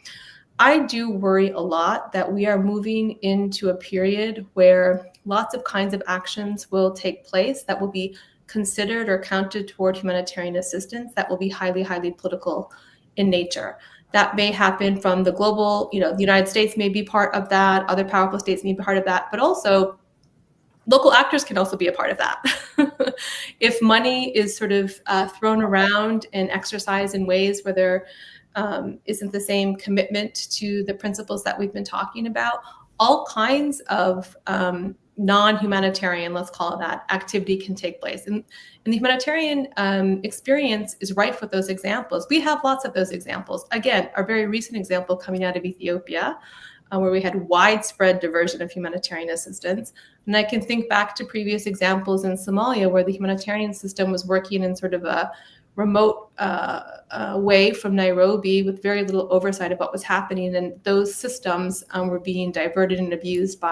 I do worry a lot that we are moving into a period where lots of kinds of actions will take place that will be considered or counted toward humanitarian assistance that will be highly, highly political in nature. That may happen from the global, the United States may be part of that, other powerful states may be part of that, but also local actors can also be a part of that. If money is sort of thrown around and exercised in ways where there isn't the same commitment to the principles that we've been talking about, all kinds of non-humanitarian, let's call it that, activity can take place. And the humanitarian experience is rife with those examples. We have lots of those examples. Again, our very recent example coming out of Ethiopia, where we had widespread diversion of humanitarian assistance. And I can think back to previous examples in Somalia where the humanitarian system was working in sort of a remote way from Nairobi with very little oversight of what was happening. And those systems were being diverted and abused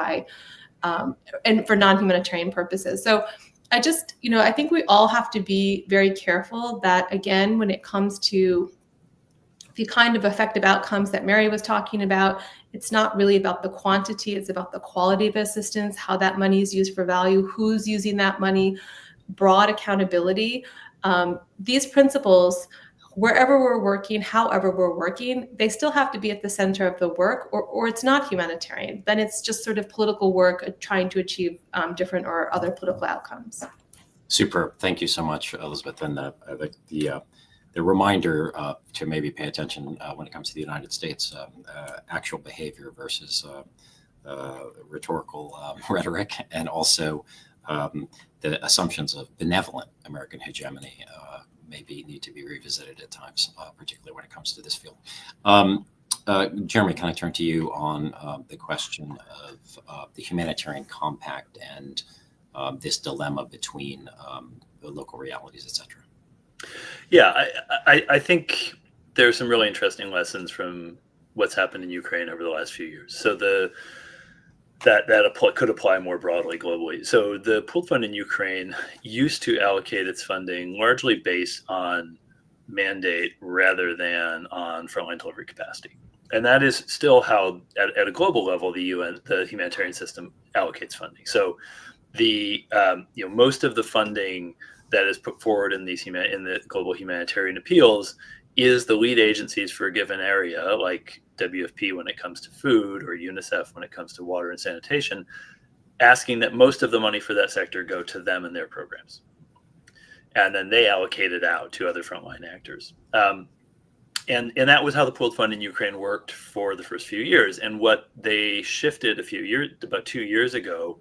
and for non-humanitarian purposes. So I think we all have to be very careful that, again, when it comes to the kind of effective outcomes that Mary was talking about, it's not really about the quantity, it's about the quality of assistance, how that money is used for value, who's using that money, broad accountability. These principles, wherever we're working, however we're working, they still have to be at the center of the work, or it's not humanitarian. Then it's just sort of political work trying to achieve different or other political outcomes. Superb. Thank you so much, Elizabeth. And the reminder to maybe pay attention when it comes to the United States, actual behavior versus rhetorical rhetoric, and also the assumptions of benevolent American hegemony maybe need to be revisited at times, particularly when it comes to this field. Jeremy, can I turn to you on the question of the Humanitarian Compact and this dilemma between the local realities, et cetera? Yeah, I think there are some really interesting lessons from what's happened in Ukraine over the last few years. So that could apply more broadly globally. So the pooled fund in Ukraine used to allocate its funding largely based on mandate rather than on frontline delivery capacity. And that is still how, at a global level, the humanitarian system allocates funding. So most of the funding that is put forward in the global humanitarian appeals is the lead agencies for a given area, like WFP when it comes to food, or UNICEF when it comes to water and sanitation, asking that most of the money for that sector go to them and their programs. And then they allocate it out to other frontline actors. And that was how the pooled fund in Ukraine worked for the first few years. And what they shifted about 2 years ago,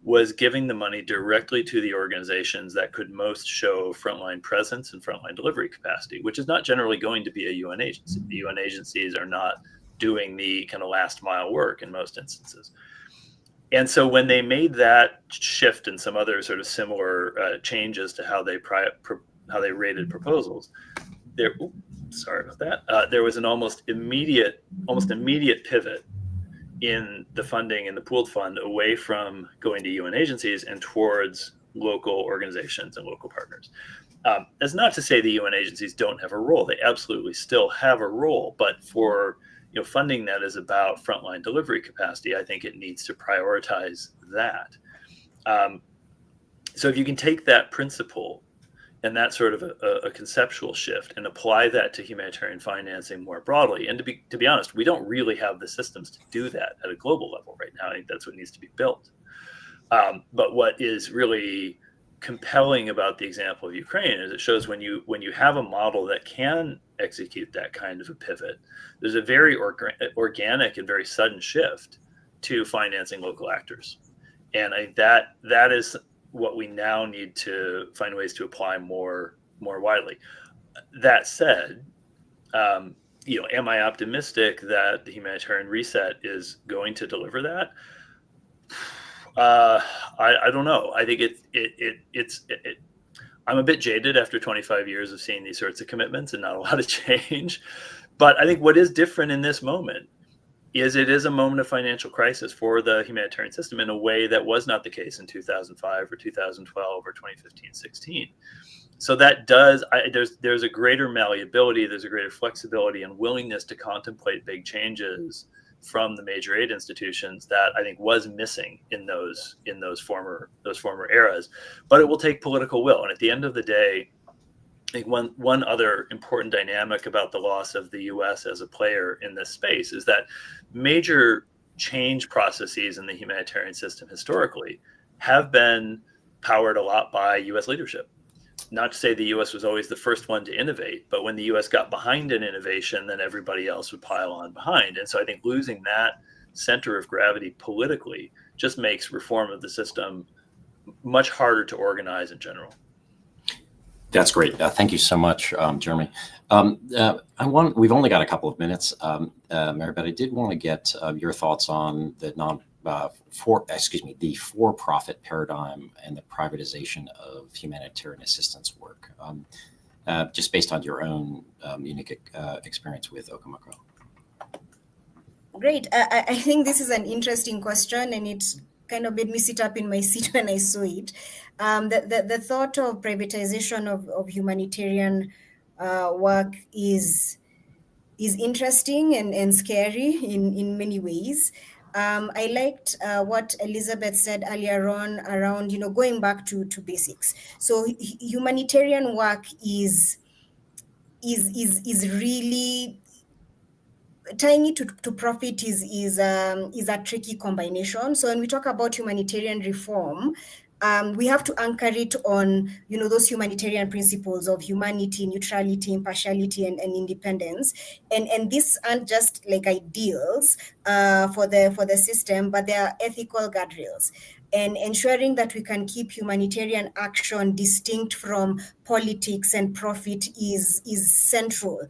was giving the money directly to the organizations that could most show frontline presence and frontline delivery capacity, which is not generally going to be a UN agency. The UN agencies are not doing the kind of last mile work in most instances. And so when they made that shift and some other sort of similar changes to how they rated proposals, there was an almost immediate pivot in the funding in the pooled fund away from going to UN agencies and towards local organizations and local partners. That's not to say the UN agencies don't have a role. They absolutely still have a role, but for funding that is about frontline delivery capacity, I think it needs to prioritize that. So if you can take that principle and that sort of a conceptual shift and apply that to humanitarian financing more broadly. And to be honest, we don't really have the systems to do that at a global level right now. I think that's what needs to be built. But what is really compelling about the example of Ukraine is it shows when you have a model that can execute that kind of a pivot, there's a very organic and very sudden shift to financing local actors. And I think that is what we now need to find ways to apply more widely. That said, am I optimistic that the humanitarian reset is going to deliver that? I don't know. I think I'm a bit jaded after 25 years of seeing these sorts of commitments and not a lot of change. But I think what is different in this moment is it is a moment of financial crisis for the humanitarian system in a way that was not the case in 2005 or 2012 or 2015-16. So that there's a greater malleability, there's a greater flexibility and willingness to contemplate big changes from the major aid institutions that I think was missing in those former eras. But it will take political will. And at the end of the day, I think one other important dynamic about the loss of the U.S. as a player in this space is that major change processes in the humanitarian system historically have been powered a lot by U.S. leadership. Not to say the U.S. was always the first one to innovate, but when the U.S. got behind an innovation, then everybody else would pile on behind. And so I think losing that center of gravity politically just makes reform of the system much harder to organize in general. That's great. Thank you so much, Jeremy. We've only got a couple of minutes, Mary, but I did want to get your thoughts on the the for-profit paradigm and the privatization of humanitarian assistance work, just based on your own unique experience with Okomoko. Great. I think this is an interesting question, and it kind of made me sit up in my seat when I saw it. The thought of privatization of humanitarian work is interesting and scary in many ways. I liked what Elizabeth said earlier on around, going back to basics. So humanitarian work is is really tying it to profit is a tricky combination. So when we talk about humanitarian reform, we have to anchor it on, those humanitarian principles of humanity, neutrality, impartiality, and independence. And these aren't just like ideals for the system, but they are ethical guardrails. And ensuring that we can keep humanitarian action distinct from politics and profit is central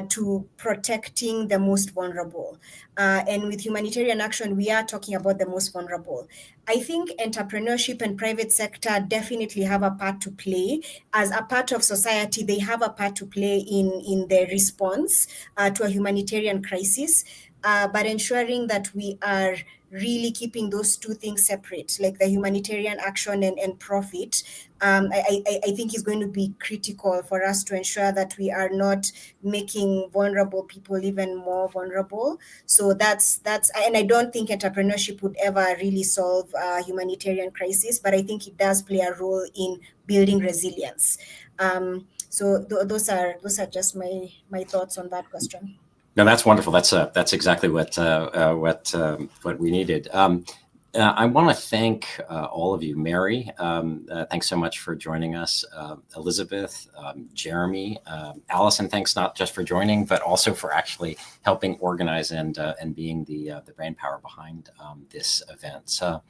to protecting the most vulnerable. And with humanitarian action, we are talking about the most vulnerable. I think entrepreneurship and private sector definitely have a part to play. As a part of society, they have a part to play in the response to a humanitarian crisis. But ensuring that we are really keeping those two things separate, like the humanitarian action and profit, I think is going to be critical for us to ensure that we are not making vulnerable people even more vulnerable. So that's, and I don't think entrepreneurship would ever really solve humanitarian crisis, but I think it does play a role in building resilience. So those are just my thoughts on that question. No, that's wonderful. That's exactly what we needed. I want to thank all of you. Mary, thanks so much for joining us. Elizabeth, Jeremy, Allison, thanks not just for joining, but also for actually helping organize and being the brainpower behind this event. So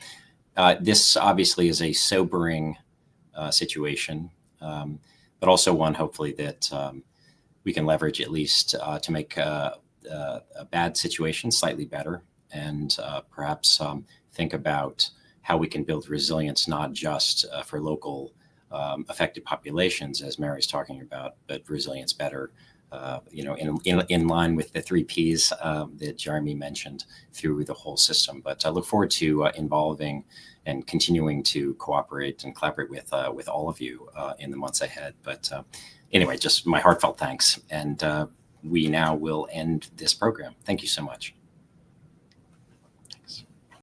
this obviously is a sobering situation, but also one hopefully that we can leverage at least to make a bad situation slightly better, and perhaps think about how we can build resilience, not just for local affected populations, as Mary's talking about, but resilience better, in line with the 3 Ps that Jeremy mentioned through the whole system. But I look forward to involving and continuing to cooperate and collaborate with all of you in the months ahead. But anyway, just my heartfelt thanks. And we now will end this program. Thank you so much.